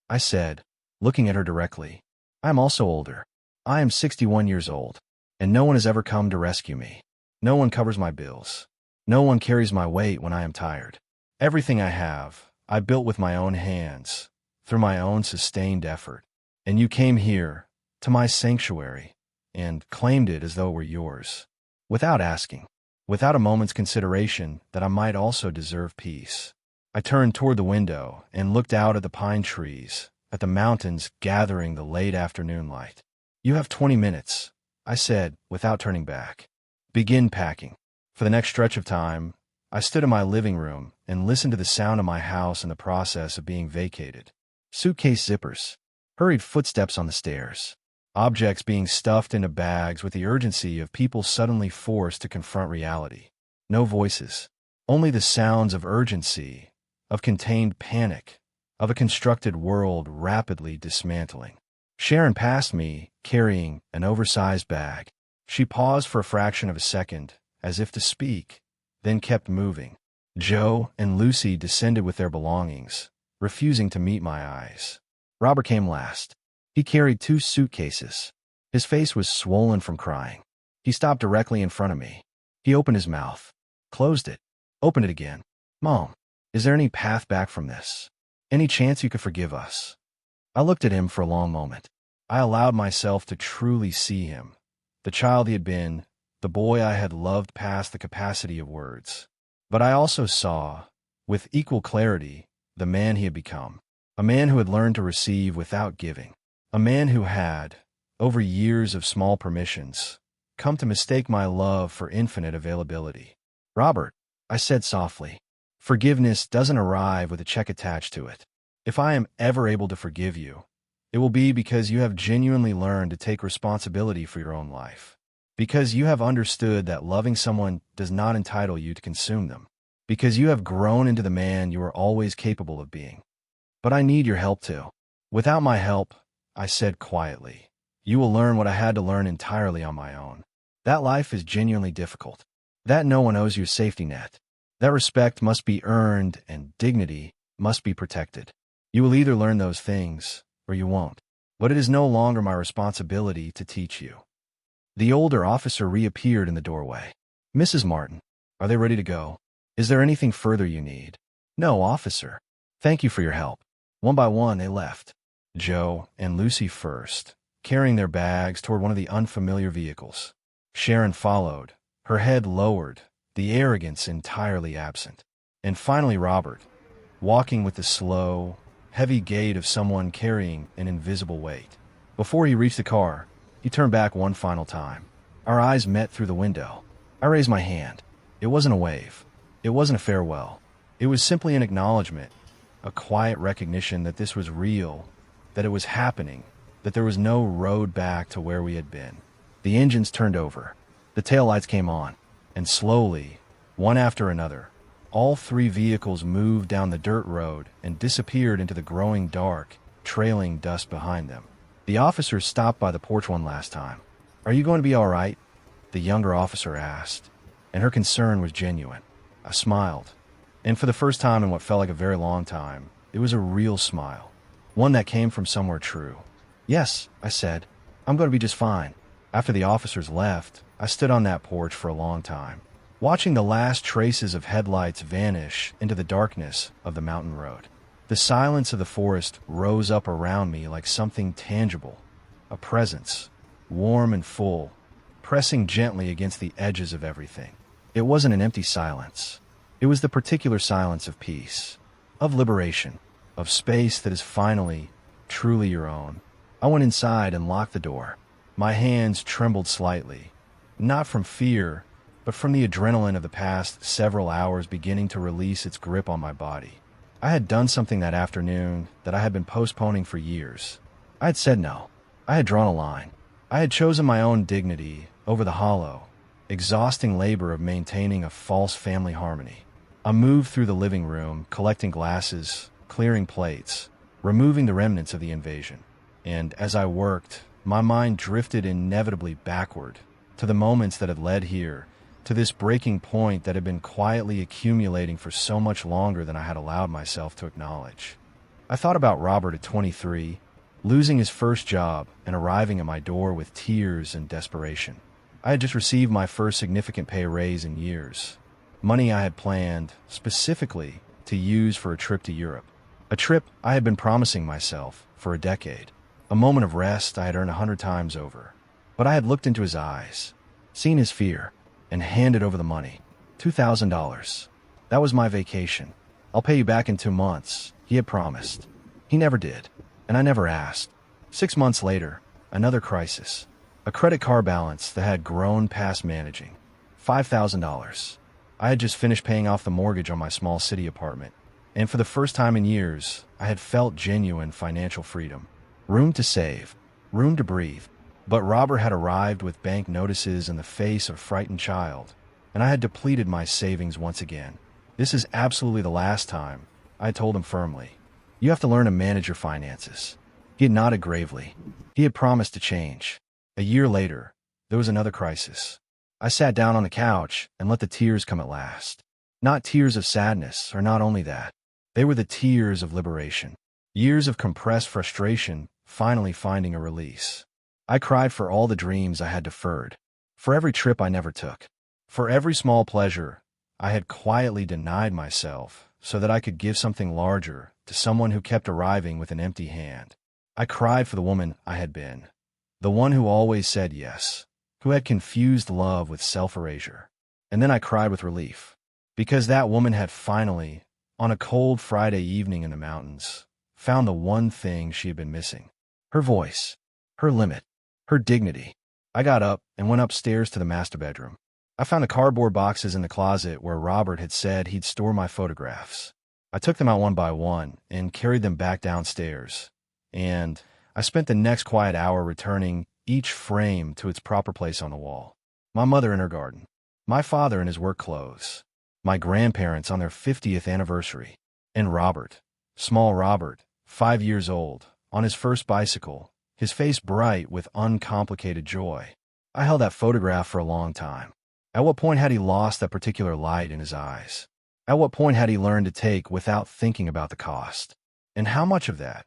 I said, looking at her directly, I am also older. I am 61 years old, and no one has ever come to rescue me. No one covers my bills. No one carries my weight when I am tired. Everything I have, I built with my own hands, through my own sustained effort. And you came here, to my sanctuary, and claimed it as though it were yours, without asking, without a moment's consideration that I might also deserve peace. I turned toward the window and looked out at the pine trees, at the mountains gathering the late afternoon light. You have 20 minutes, I said, without turning back. Begin packing. For the next stretch of time, I stood in my living room and listened to the sound of my house in the process of being vacated. Suitcase zippers, Hurried footsteps on the stairs. Objects being stuffed into bags with the urgency of people suddenly forced to confront reality. No voices. Only the sounds of urgency, of contained panic, of a constructed world rapidly dismantling. Sharon passed me, carrying an oversized bag. She paused for a fraction of a second, as if to speak, then kept moving. Joe and Lucy descended with their belongings, refusing to meet my eyes. Robert came last. He carried 2 suitcases. His face was swollen from crying. He stopped directly in front of me. He opened his mouth, closed it, opened it again. Mom, is there any path back from this? Any chance you could forgive us? I looked at him for a long moment. I allowed myself to truly see him, the child he had been, the boy I had loved past the capacity of words. But I also saw, with equal clarity, the man he had become, a man who had learned to receive without giving, a man who had, over years of small permissions, come to mistake my love for infinite availability. Robert, I said softly, forgiveness doesn't arrive with a check attached to it. If I am ever able to forgive you, it will be because you have genuinely learned to take responsibility for your own life. Because you have understood that loving someone does not entitle you to consume them. Because you have grown into the man you are always capable of being. But I need your help too. Without my help, I said quietly, you will learn what I had to learn entirely on my own. That life is genuinely difficult. That no one owes you a safety net. That respect must be earned and dignity must be protected. You will either learn those things or you won't. But it is no longer my responsibility to teach you. The older officer reappeared in the doorway. Mrs. Martin, are they ready to go? Is there anything further you need? No, officer. Thank you for your help. One by one, they left. Joe and Lucy first, carrying their bags toward one of the unfamiliar vehicles. Sharon followed, her head lowered, the arrogance entirely absent. And finally Robert, walking with the slow, heavy gait of someone carrying an invisible weight. Before he reached the car, he turned back one final time. Our eyes met through the window. I raised my hand. It wasn't a wave. It wasn't a farewell. It was simply an acknowledgement, a quiet recognition that this was real, that it was happening, that there was no road back to where we had been. The engines turned over. The taillights came on, and slowly, one after another, all 3 vehicles moved down the dirt road and disappeared into the growing dark, trailing dust behind them. The officer stopped by the porch one last time. Are you going to be all right? The younger officer asked, and her concern was genuine. I smiled, and for the first time in what felt like a very long time, it was a real smile, one that came from somewhere true. Yes, I said, I'm going to be just fine. After the officers left, I stood on that porch for a long time, watching the last traces of headlights vanish into the darkness of the mountain road. The silence of the forest rose up around me like something tangible, a presence, warm and full, pressing gently against the edges of everything. It wasn't an empty silence. It was the particular silence of peace, of liberation, of space that is finally, truly your own. I went inside and locked the door. My hands trembled slightly, not from fear, but from the adrenaline of the past several hours beginning to release its grip on my body. I had done something that afternoon that I had been postponing for years. I had said no. I had drawn a line. I had chosen my own dignity over the hollow, exhausting labor of maintaining a false family harmony. I moved through the living room, collecting glasses, clearing plates, removing the remnants of the invasion. And as I worked, my mind drifted inevitably backward to the moments that had led here, to this breaking point that had been quietly accumulating for so much longer than I had allowed myself to acknowledge. I thought about Robert at 23, losing his first job and arriving at my door with tears and desperation. I had just received my first significant pay raise in years. Money I had planned, specifically, to use for a trip to Europe. A trip I had been promising myself for a decade. A moment of rest I had earned 100 times over. But I had looked into his eyes, seen his fear, and handed over the money. $2,000. That was my vacation. I'll pay you back in 2 months, he had promised. He never did, and I never asked. 6 months later, another crisis. A credit card balance that had grown past managing. $5,000. I had just finished paying off the mortgage on my small city apartment, and for the first time in years, I had felt genuine financial freedom. Room to save, room to breathe. But Robert had arrived with bank notices and the face of a frightened child, and I had depleted my savings once again. This is absolutely the last time, I told him firmly. You have to learn to manage your finances. He had nodded gravely. He had promised to change. A year later, there was another crisis. I sat down on the couch and let the tears come at last. Not tears of sadness, or not only that. They were the tears of liberation. Years of compressed frustration finally finding a release. I cried for all the dreams I had deferred, for every trip I never took, for every small pleasure I had quietly denied myself so that I could give something larger to someone who kept arriving with an empty hand. I cried for the woman I had been, the one who always said yes, who had confused love with self-erasure. And then I cried with relief, because that woman had finally, on a cold Friday evening in the mountains, found the one thing she had been missing. Her voice, her limit, her dignity. I got up and went upstairs to the master bedroom. I found the cardboard boxes in the closet where Robert had said he'd store my photographs. I took them out one by one and carried them back downstairs. And I spent the next quiet hour returning each frame to its proper place on the wall. My mother in her garden, my father in his work clothes, my grandparents on their 50th anniversary, and Robert, small Robert, 5 years old, on his first bicycle, his face bright with uncomplicated joy. I held that photograph for a long time. At what point had he lost that particular light in his eyes? At what point had he learned to take without thinking about the cost? And how much of that,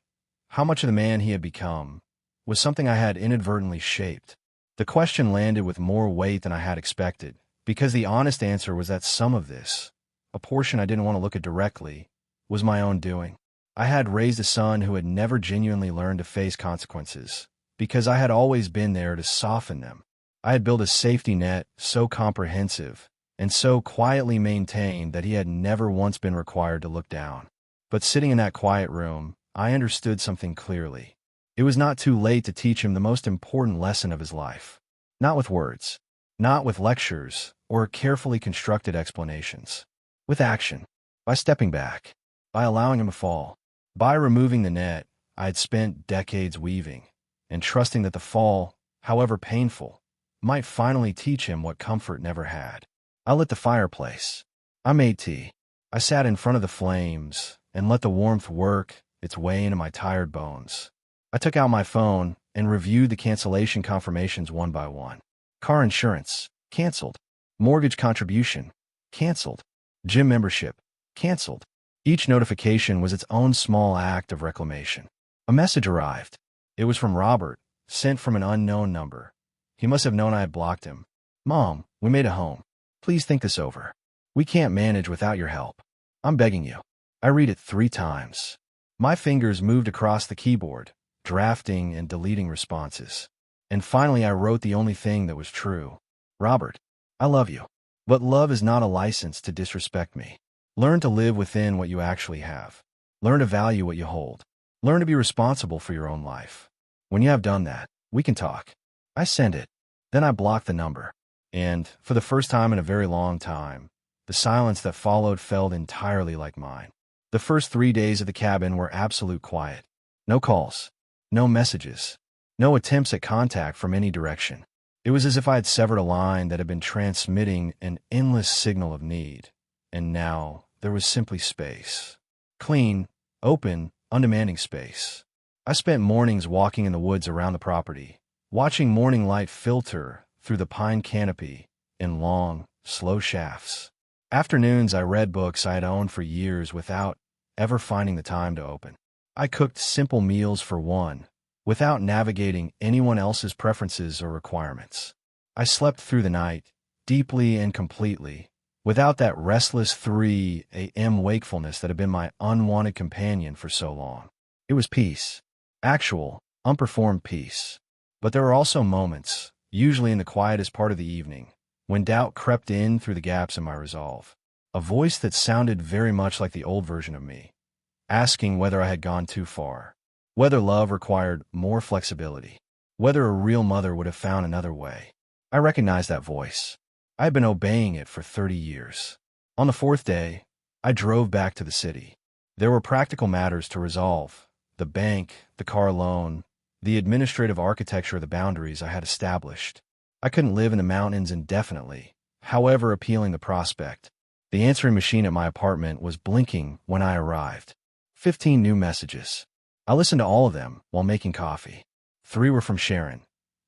how much of the man he had become, was something I had inadvertently shaped? The question landed with more weight than I had expected, because the honest answer was that some of this, a portion I didn't want to look at directly, was my own doing. I had raised a son who had never genuinely learned to face consequences, because I had always been there to soften them. I had built a safety net so comprehensive and so quietly maintained that he had never once been required to look down. But sitting in that quiet room, I understood something clearly. It was not too late to teach him the most important lesson of his life. Not with words, not with lectures or carefully constructed explanations. With action, by stepping back, by allowing him to fall. By removing the net I had spent decades weaving, and trusting that the fall, however painful, might finally teach him what comfort never had. I lit the fireplace. I made tea. I sat in front of the flames and let the warmth work its way into my tired bones. I took out my phone and reviewed the cancellation confirmations one by one. Car insurance, canceled. Mortgage contribution, canceled. Gym membership, canceled. Each notification was its own small act of reclamation. A message arrived. It was from Robert, sent from an unknown number. He must have known I had blocked him. Mom, we made a home. Please think this over. We can't manage without your help. I'm begging you. I read it 3 times. My fingers moved across the keyboard, drafting and deleting responses. And finally I wrote the only thing that was true. Robert, I love you. But love is not a license to disrespect me. Learn to live within what you actually have. Learn to value what you hold. Learn to be responsible for your own life. When you have done that, we can talk. I sent it. Then I blocked the number. And, for the first time in a very long time, the silence that followed felt entirely like mine. The first 3 days of the cabin were absolute quiet. No calls. No messages. No attempts at contact from any direction. It was as if I had severed a line that had been transmitting an endless signal of need. And now, there was simply space. Clean, open, undemanding space. I spent mornings walking in the woods around the property, watching morning light filter through the pine canopy in long, slow shafts. Afternoons I read books I had owned for years without ever finding the time to open. I cooked simple meals for one, without navigating anyone else's preferences or requirements. I slept through the night, deeply and completely, without that restless 3 a.m. wakefulness that had been my unwanted companion for so long. It was peace. Actual, unperformed peace. But there were also moments, usually in the quietest part of the evening, when doubt crept in through the gaps in my resolve. A voice that sounded very much like the old version of me, asking whether I had gone too far, whether love required more flexibility, whether a real mother would have found another way. I recognized that voice. I had been obeying it for 30 years. On the 4th day, I drove back to the city. There were practical matters to resolve: the bank, the car loan, the administrative architecture of the boundaries I had established. I couldn't live in the mountains indefinitely, however appealing the prospect. The answering machine at my apartment was blinking when I arrived. 15 new messages. I listened to all of them while making coffee. 3 were from Sharon,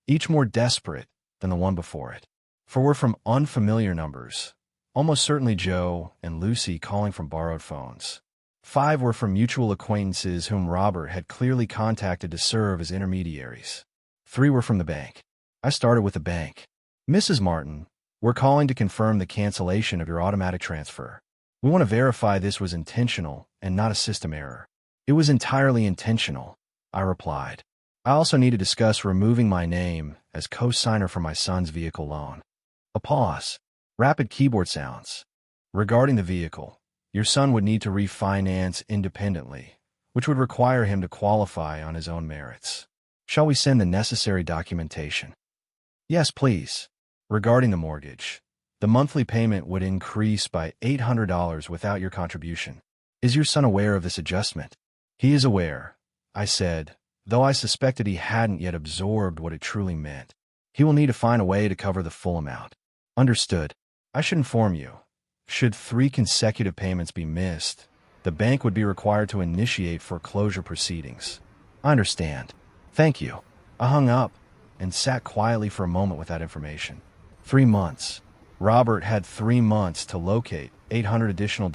each more desperate than the one before it. 4 were from unfamiliar numbers, almost certainly Joe and Lucy calling from borrowed phones. 5 were from mutual acquaintances whom Robert had clearly contacted to serve as intermediaries. 3 were from the bank. I started with the bank. Mrs. Martin, we're calling to confirm the cancellation of your automatic transfer. We want to verify this was intentional and not a system error. It was entirely intentional, I replied. I also need to discuss removing my name as co-signer for my son's vehicle loan. A pause. Rapid keyboard sounds. Regarding the vehicle, your son would need to refinance independently, which would require him to qualify on his own merits. Shall we send the necessary documentation? Yes, please. Regarding the mortgage, the monthly payment would increase by $800 without your contribution. Is your son aware of this adjustment? He is aware, I said, though I suspected he hadn't yet absorbed what it truly meant. He will need to find a way to cover the full amount. Understood. I should inform you. Should 3 consecutive payments be missed, the bank would be required to initiate foreclosure proceedings. I understand. Thank you. I hung up and sat quietly for a moment with that information. 3 months. Robert had 3 months to locate $800 additional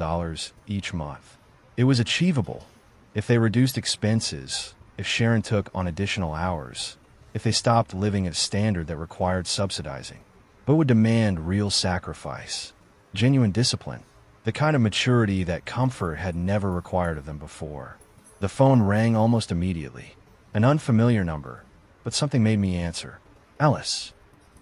each month. It was achievable if they reduced expenses, if Sharon took on additional hours, if they stopped living at a standard that required subsidizing, but would demand real sacrifice, genuine discipline, the kind of maturity that comfort had never required of them before. The phone rang almost immediately. An unfamiliar number, but something made me answer. Alice.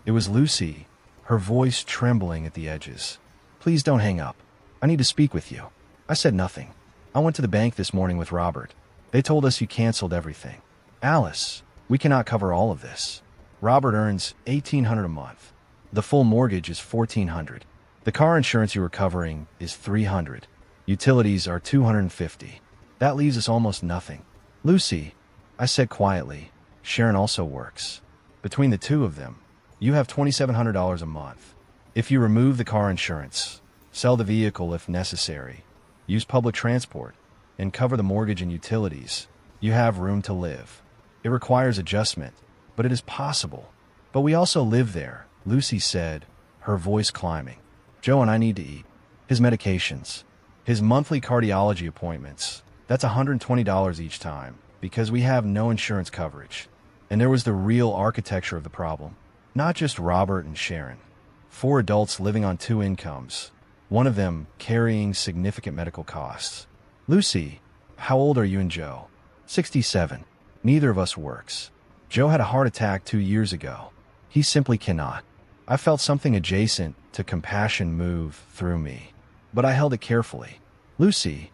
It was Lucy, her voice trembling at the edges. Please don't hang up. I need to speak with you. I said nothing. I went to the bank this morning with Robert. They told us you canceled everything. Alice, we cannot cover all of this. Robert earns $1,800 a month. The full mortgage is $1,400. The car insurance you were covering is $300. Utilities are $250. That leaves us almost nothing. Lucy, I said quietly, Sharon also works. Between the two of them, you have $2,700 a month. If you remove the car insurance, sell the vehicle if necessary, use public transport, and cover the mortgage and utilities, you have room to live. It requires adjustment, but it is possible. But we also live there, Lucy said, her voice climbing. Joe and I need to eat. His medications, his monthly cardiology appointments, that's $120 each time, because we have no insurance coverage. And there was the real architecture of the problem. Not just Robert and Sharon. 4 adults living on 2 incomes, one of them carrying significant medical costs. Lucy, how old are you and Joe? 67. Neither of us works. Joe had a heart attack 2 years ago. He simply cannot. I felt something adjacent to compassion move through me, but I held it carefully. Lucy,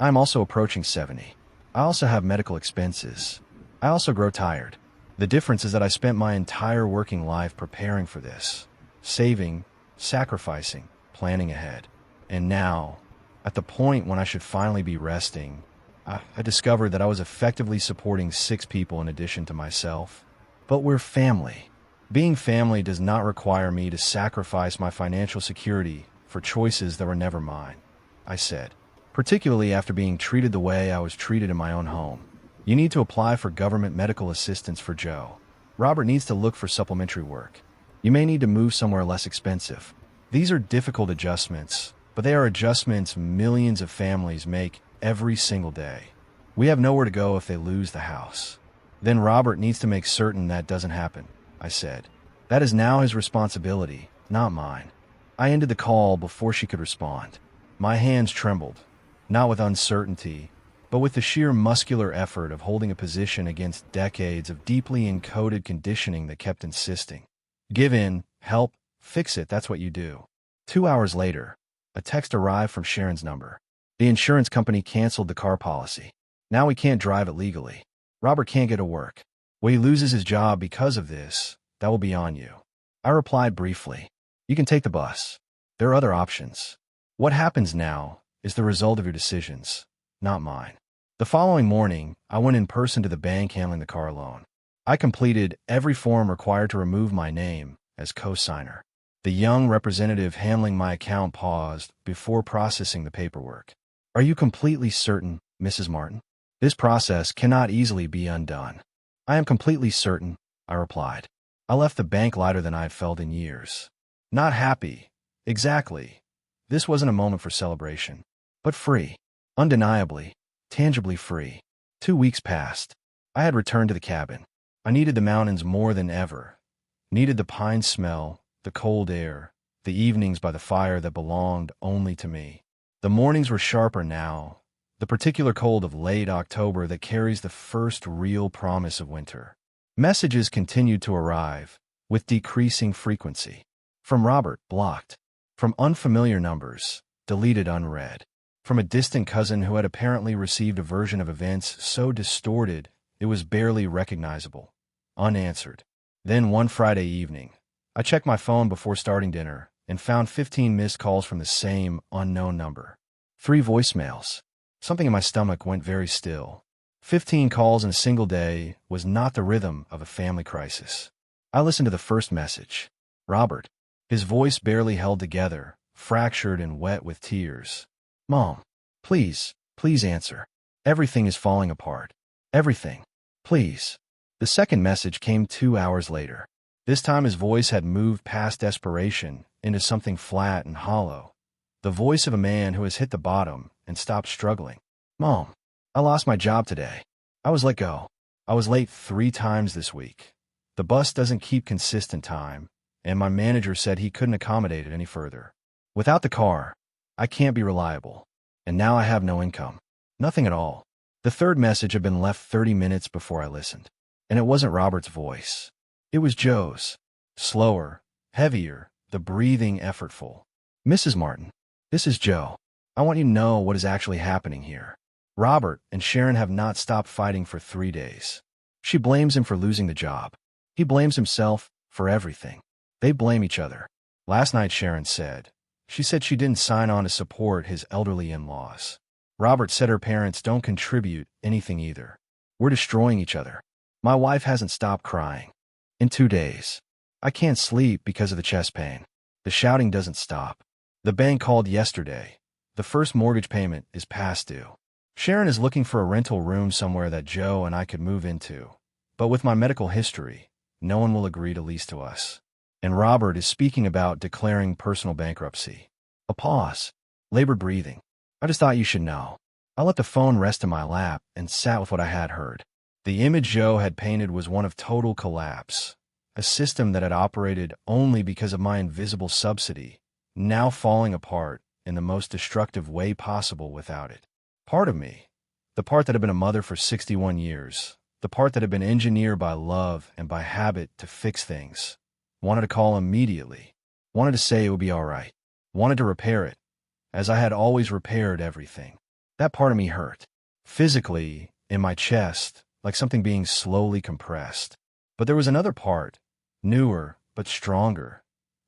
I'm also approaching 70. I also have medical expenses. I also grow tired. The difference is that I spent my entire working life preparing for this, saving, sacrificing, planning ahead. And now, at the point when I should finally be resting, I discovered that I was effectively supporting 6 people in addition to myself. But we're family. Being family does not require me to sacrifice my financial security for choices that were never mine, I said, particularly after being treated the way I was treated in my own home. You need to apply for government medical assistance for Joe. Robert needs to look for supplementary work. You may need to move somewhere less expensive. These are difficult adjustments, but they are adjustments millions of families make every single day. We have nowhere to go if they lose the house. Then Robert needs to make certain that doesn't happen, I said. That is now his responsibility, not mine. I ended the call before she could respond. My hands trembled, not with uncertainty, but with the sheer muscular effort of holding a position against decades of deeply encoded conditioning that kept insisting. Give in, help, fix it, that's what you do. 2 hours later, a text arrived from Sharon's number. The insurance company canceled the car policy. Now we can't drive it legally. Robert can't get to work. When he loses his job because of this, that will be on you. I replied briefly. You can take the bus. There are other options. What happens now is the result of your decisions, not mine. The following morning, I went in person to the bank handling the car loan. I completed every form required to remove my name as co-signer. The young representative handling my account paused before processing the paperwork. Are you completely certain, Mrs. Martin? This process cannot easily be undone. I am completely certain, I replied. I left the bank lighter than I had felt in years. Not happy. Exactly. This wasn't a moment for celebration. But free. Undeniably. Tangibly free. 2 weeks passed. I had returned to the cabin. I needed the mountains more than ever. Needed the pine smell, the cold air, the evenings by the fire that belonged only to me. The mornings were sharper now, the particular cold of late October that carries the first real promise of winter. Messages continued to arrive, with decreasing frequency. From Robert, blocked. From unfamiliar numbers, deleted unread. From a distant cousin who had apparently received a version of events so distorted it was barely recognizable. Unanswered. Then one Friday evening, I checked my phone before starting dinner and found 15 missed calls from the same unknown number. 3 voicemails. Something in my stomach went very still. 15 calls in a single day was not the rhythm of a family crisis. I listened to the first message. Robert. His voice barely held together, fractured and wet with tears. Mom, please answer. Everything is falling apart. Everything. Please. The second message came 2 hours later. This time his voice had moved past desperation into something flat and hollow. The voice of a man who has hit the bottom and stopped struggling. Mom, I lost my job today. I was let go. I was late 3 times this week. The bus doesn't keep consistent time, and my manager said he couldn't accommodate it any further. Without the car, I can't be reliable. And now I have no income. Nothing at all. The third message had been left 30 minutes before I listened. And it wasn't Robert's voice. It was Joe's. Slower, heavier, the breathing effortful. Mrs. Martin, this is Joe. I want you to know what is actually happening here. Robert and Sharon have not stopped fighting for 3 days. She blames him for losing the job. He blames himself for everything. They blame each other. Last night, Sharon said. She said she didn't sign on to support his elderly in-laws. Robert said her parents don't contribute anything either. We're destroying each other. My wife hasn't stopped crying. In 2 days. I can't sleep because of the chest pain. The shouting doesn't stop. The bank called yesterday. The first mortgage payment is past due. Sharon is looking for a rental room somewhere that Joe and I could move into. But with my medical history, no one will agree to lease to us. And Robert is speaking about declaring personal bankruptcy. A pause. Labored breathing. I just thought you should know. I let the phone rest in my lap and sat with what I had heard. The image Joe had painted was one of total collapse. A system that had operated only because of my invisible subsidy, now falling apart in the most destructive way possible without it. Part of me, the part that had been a mother for 61 years, the part that had been engineered by love and by habit to fix things, wanted to call immediately, wanted to say it would be all right, wanted to repair it, as I had always repaired everything. That part of me hurt. Physically, in my chest, like something being slowly compressed. But there was another part, newer but stronger,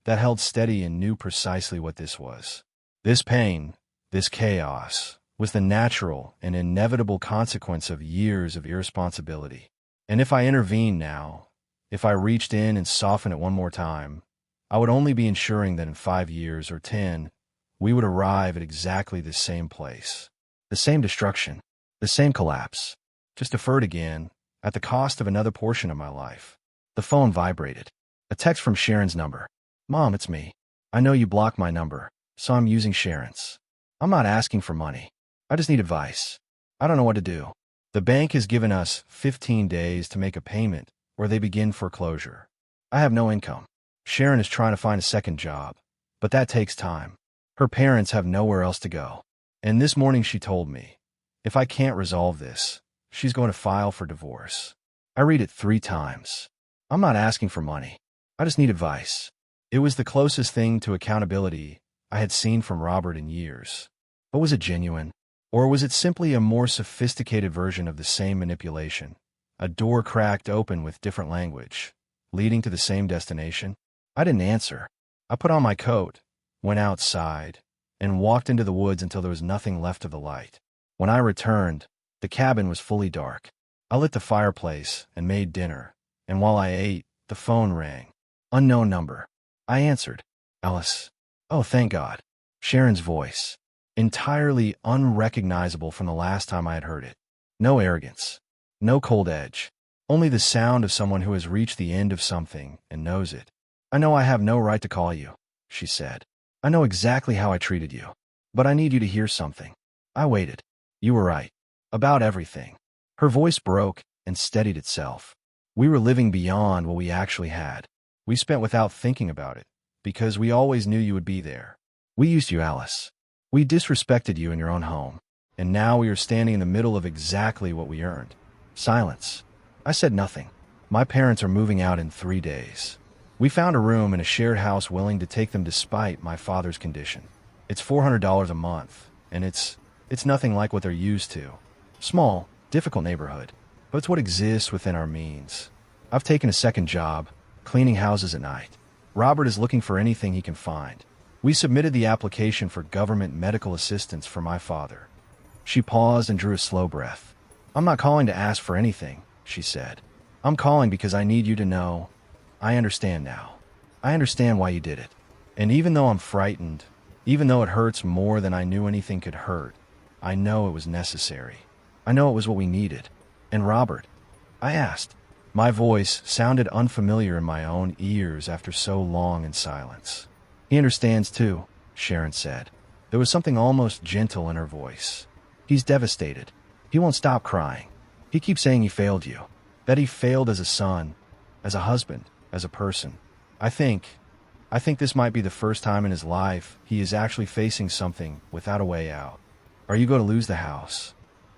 that held steady and knew precisely what this was. This pain, this chaos, was the natural and inevitable consequence of years of irresponsibility. And if I intervened now, if I reached in and softened it one more time, I would only be ensuring that in 5 years or 10, we would arrive at exactly the same place. The same destruction, the same collapse, just deferred again, at the cost of another portion of my life. The phone vibrated. A text from Sharon's number. Mom, it's me. I know you blocked my number, so I'm using Sharon's. I'm not asking for money. I just need advice. I don't know what to do. The bank has given us 15 days to make a payment, or they begin foreclosure. I have no income. Sharon is trying to find a second job, but that takes time. Her parents have nowhere else to go. And this morning she told me, if I can't resolve this, she's going to file for divorce. I read it 3 times. I'm not asking for money. I just need advice. It was the closest thing to accountability I had seen from Robert in years. But was it genuine? Or was it simply a more sophisticated version of the same manipulation? A door cracked open with different language, leading to the same destination? I didn't answer. I put on my coat, went outside, and walked into the woods until there was nothing left of the light. When I returned, the cabin was fully dark. I lit the fireplace and made dinner, and while I ate, the phone rang. Unknown number. I answered. Alice. Oh, thank God. Sharon's voice. Entirely unrecognizable from the last time I had heard it. No arrogance. No cold edge. Only the sound of someone who has reached the end of something and knows it. I know I have no right to call you, she said. I know exactly how I treated you. But I need you to hear something. I waited. You were right. About everything. Her voice broke and steadied itself. We were living beyond what we actually had. We spent without thinking about it, because we always knew you would be there. We used you, Alice. We disrespected you in your own home, and now we are standing in the middle of exactly what we earned. Silence. I said nothing. My parents are moving out in 3 days. We found a room in a shared house willing to take them despite my father's condition. It's $400 a month, and it's nothing like what they're used to. Small, difficult neighborhood, but it's what exists within our means. I've taken a second job, cleaning houses at night. Robert is looking for anything he can find. We submitted the application for government medical assistance for my father. She paused and drew a slow breath. I'm not calling to ask for anything, she said. I'm calling because I need you to know. I understand now. I understand why you did it. And even though I'm frightened, even though it hurts more than I knew anything could hurt, I know it was necessary. I know it was what we needed. And Robert? I asked. My voice sounded unfamiliar in my own ears after so long in silence. He understands too, Sharon said. There was something almost gentle in her voice. He's devastated. He won't stop crying. He keeps saying he failed you. That he failed as a son, as a husband, as a person. I think this might be the first time in his life he is actually facing something without a way out. Are you going to lose the house?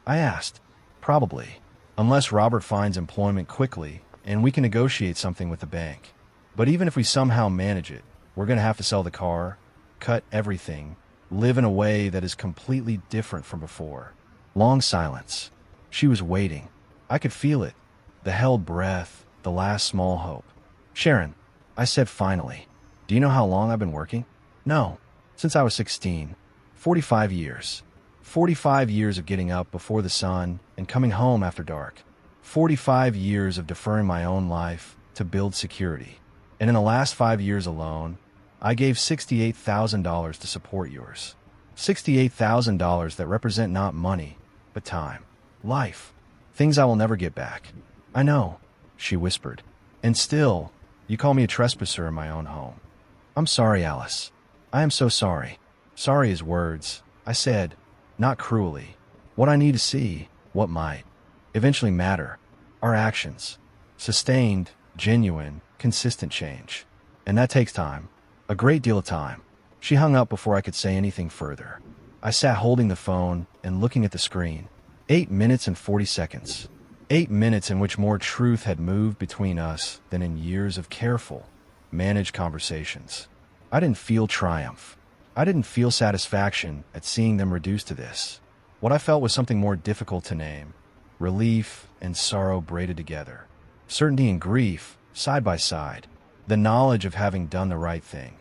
I asked. Probably. Unless Robert finds employment quickly and we can negotiate something with the bank. But even if we somehow manage it, we're going to have to sell the car, cut everything, live in a way that is completely different from before. Long silence. She was waiting. I could feel it. The held breath, the last small hope. Sharon, I said finally, do you know how long I've been working? No. Since I was 16. 45 years. 45 years of getting up before the sun and coming home after dark. 45 years of deferring my own life to build security. And in the last 5 years alone, I gave $68,000 to support yours. $68,000 that represent not money, but time. Life. Things I will never get back. I know, she whispered. And still, you call me a trespasser in my own home. I'm sorry, Alice. I am so sorry. Sorry is words, I said, not cruelly. What I need to see, what might, eventually matter, are actions. Sustained, genuine, consistent change. And that takes time. A great deal of time. She hung up before I could say anything further. I sat holding the phone and looking at the screen. 8 minutes and 40 seconds. 8 minutes in which more truth had moved between us than in years of careful, managed conversations. I didn't feel triumph. I didn't feel satisfaction at seeing them reduced to this. What I felt was something more difficult to name. Relief and sorrow braided together. Certainty and grief, side by side. The knowledge of having done the right thing,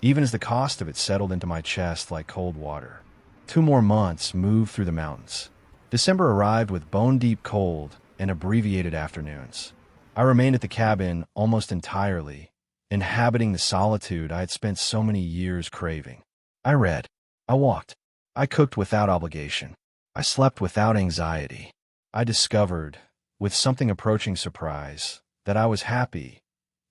even as the cost of it settled into my chest like cold water. 2 more months moved through the mountains. December arrived with bone-deep cold and abbreviated afternoons. I remained at the cabin almost entirely, inhabiting the solitude I had spent so many years craving. I read. I walked. I cooked without obligation. I slept without anxiety. I discovered, with something approaching surprise, that I was happy,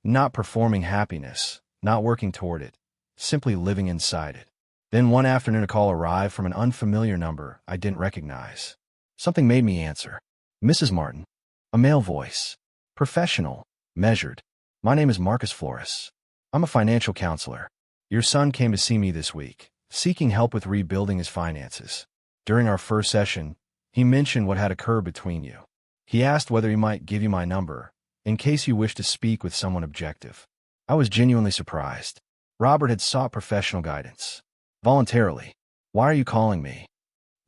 not performing happiness, not working toward it, simply living inside it. Then one afternoon a call arrived from an unfamiliar number I didn't recognize. Something made me answer. Mrs. Martin. A male voice. Professional. Measured. My name is Marcus Flores. I'm a financial counselor. Your son came to see me this week, seeking help with rebuilding his finances. During our first session, he mentioned what had occurred between you. He asked whether he might give you my number, in case you wish to speak with someone objective. I was genuinely surprised. Robert had sought professional guidance. Voluntarily. Why are you calling me?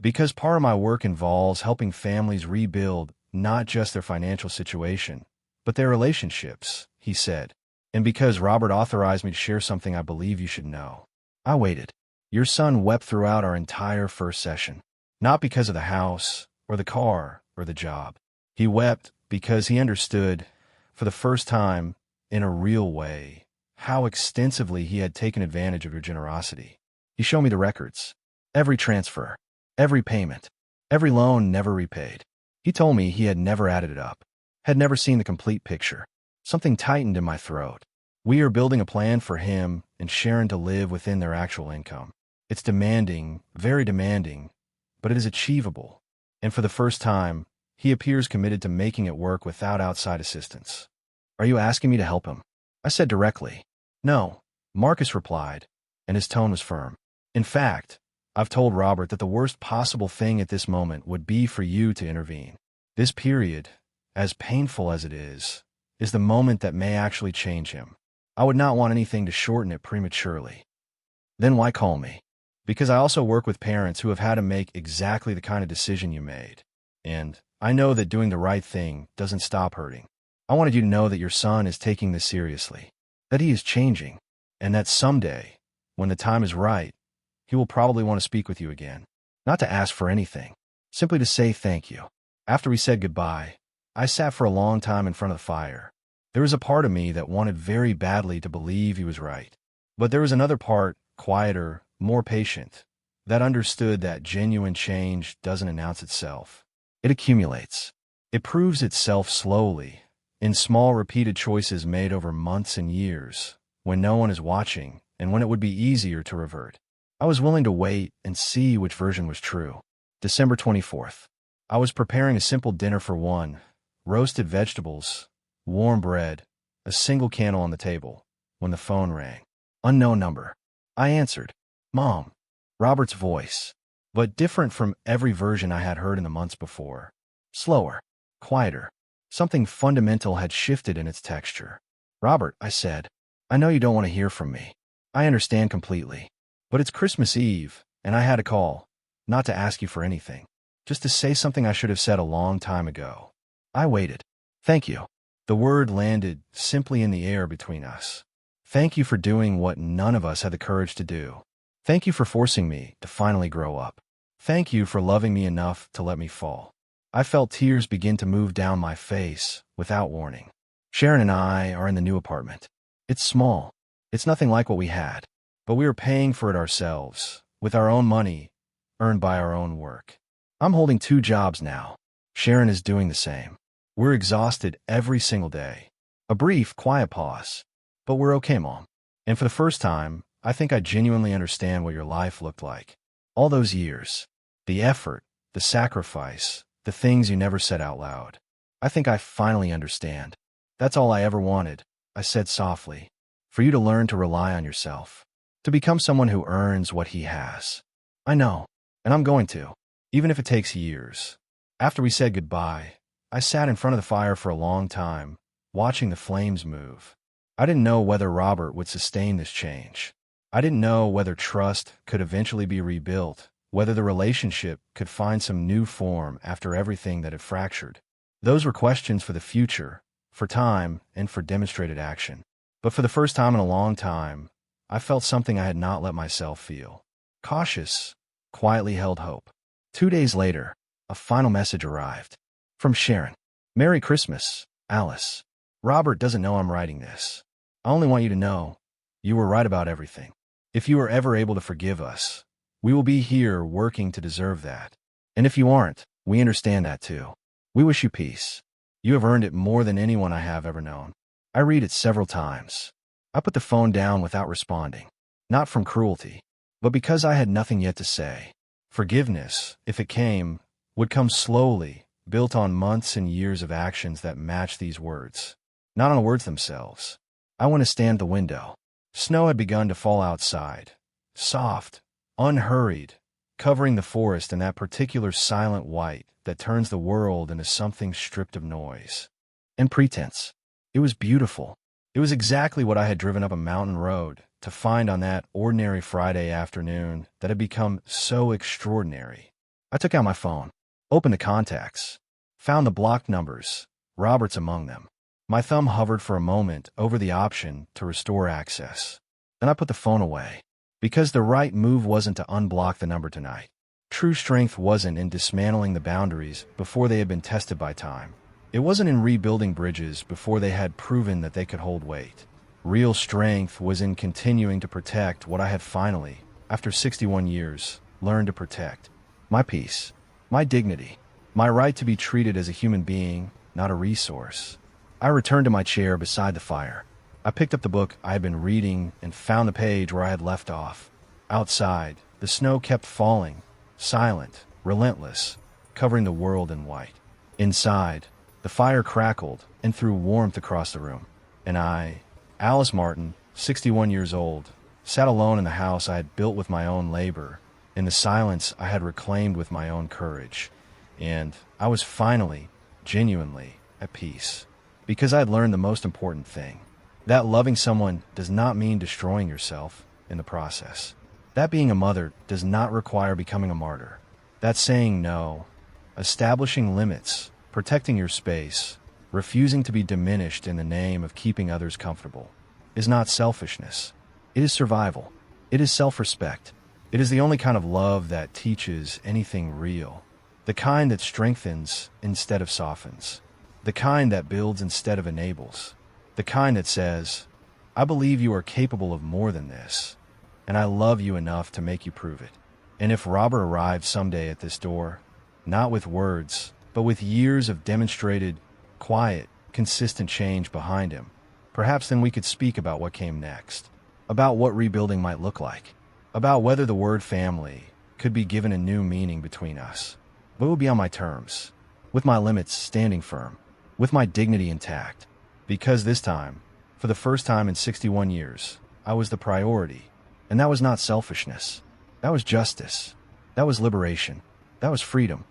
Because part of my work involves helping families rebuild not just their financial situation, but their relationships, he said. And because Robert authorized me to share something I believe you should know. I waited. Your son wept throughout our entire first session. Not because of the house, or the car, or the job. He wept because he understood for the first time, in a real way, how extensively he had taken advantage of your generosity. He showed me the records. Every transfer, every payment, every loan never repaid. He told me he had never added it up, had never seen the complete picture. Something tightened in my throat. We are building a plan for him and Sharon to live within their actual income. It's demanding, very demanding, but it is achievable. And for the first time, he appears committed to making it work without outside assistance. Are you asking me to help him? I said directly. No, Marcus replied, and his tone was firm. In fact, I've told Robert that the worst possible thing at this moment would be for you to intervene. This period, as painful as it is the moment that may actually change him. I would not want anything to shorten it prematurely. Then why call me? Because I also work with parents who have had to make exactly the kind of decision you made. And I know that doing the right thing doesn't stop hurting. I wanted you to know that your son is taking this seriously, that he is changing, and that someday, when the time is right, he will probably want to speak with you again. Not to ask for anything, simply to say thank you. After we said goodbye, I sat for a long time in front of the fire. There was a part of me that wanted very badly to believe he was right. But there was another part, quieter, more patient, that understood that genuine change doesn't announce itself. It accumulates. It proves itself slowly, in small repeated choices made over months and years, when no one is watching and when it would be easier to revert. I was willing to wait and see which version was true. December 24th. I was preparing a simple dinner for one, roasted vegetables, warm bread, a single candle on the table, when the phone rang. Unknown number. I answered. Mom. Robert's voice, but different from every version I had heard in the months before. Slower, quieter. Something fundamental had shifted in its texture. Robert, I said, I know you don't want to hear from me. I understand completely. But it's Christmas Eve, and I had a call, not to ask you for anything, just to say something I should have said a long time ago. I waited. Thank you. The word landed simply in the air between us. Thank you for doing what none of us had the courage to do. Thank you for forcing me to finally grow up. Thank you for loving me enough to let me fall. I felt tears begin to move down my face without warning. Sharon and I are in the new apartment. It's small. It's nothing like what we had, but we are paying for it ourselves, with our own money, earned by our own work. I'm holding 2 jobs now. Sharon is doing the same. We're exhausted every single day. A brief, quiet pause. But we're okay, Mom. And for the first time, I think I genuinely understand what your life looked like. All those years. The effort, the sacrifice, the things you never said out loud. I think I finally understand. That's all I ever wanted, I said softly. For you to learn to rely on yourself. To become someone who earns what he has. I know, and I'm going to, even if it takes years. After we said goodbye, I sat in front of the fire for a long time, watching the flames move. I didn't know whether Robert would sustain this change. I didn't know whether trust could eventually be rebuilt, whether the relationship could find some new form after everything that had fractured. Those were questions for the future, for time, and for demonstrated action. But for the first time in a long time, I felt something I had not let myself feel. Cautious, quietly held hope. 2 days later, a final message arrived. From Sharon. Merry Christmas, Alice. Robert doesn't know I'm writing this. I only want you to know, you were right about everything. If you are ever able to forgive us, we will be here working to deserve that. And if you aren't, we understand that too. We wish you peace. You have earned it more than anyone I have ever known. I read it several times. I put the phone down without responding. Not from cruelty, but because I had nothing yet to say. Forgiveness, if it came, would come slowly, built on months and years of actions that match these words. Not on the words themselves. I went to stand at the window. Snow had begun to fall outside. Soft, unhurried, covering the forest in that particular silent white that turns the world into something stripped of noise and pretense. It was beautiful. It was exactly what I had driven up a mountain road to find on that ordinary Friday afternoon that had become so extraordinary. I took out my phone, opened the contacts, found the blocked numbers, Robert's among them. My thumb hovered for a moment over the option to restore access. Then I put the phone away, because the right move wasn't to unblock the number tonight. True strength wasn't in dismantling the boundaries before they had been tested by time. It wasn't in rebuilding bridges before they had proven that they could hold weight. Real strength was in continuing to protect what I had finally, after 61 years, learned to protect. My peace, my dignity, my right to be treated as a human being, not a resource. I returned to my chair beside the fire. I picked up the book I had been reading and found the page where I had left off. Outside, the snow kept falling, silent, relentless, covering the world in white. Inside, the fire crackled and threw warmth across the room. And I, Alice Martin, 61 years old, sat alone in the house I had built with my own labor, in the silence I had reclaimed with my own courage. And I was finally, genuinely, at peace. Because I had learned the most important thing. That loving someone does not mean destroying yourself in the process. That being a mother does not require becoming a martyr. That saying no, establishing limits, protecting your space, refusing to be diminished in the name of keeping others comfortable, is not selfishness. It is survival. It is self-respect. It is the only kind of love that teaches anything real. The kind that strengthens instead of softens. The kind that builds instead of enables. The kind that says, I believe you are capable of more than this, and I love you enough to make you prove it. And if Robert arrived someday at this door, not with words, but with years of demonstrated, quiet, consistent change behind him, perhaps then we could speak about what came next, about what rebuilding might look like, about whether the word family could be given a new meaning between us. But it would be on my terms, with my limits standing firm, with my dignity intact, because this time, for the first time in 61 years, I was the priority, and that was not selfishness. That was justice. That was liberation. That was freedom.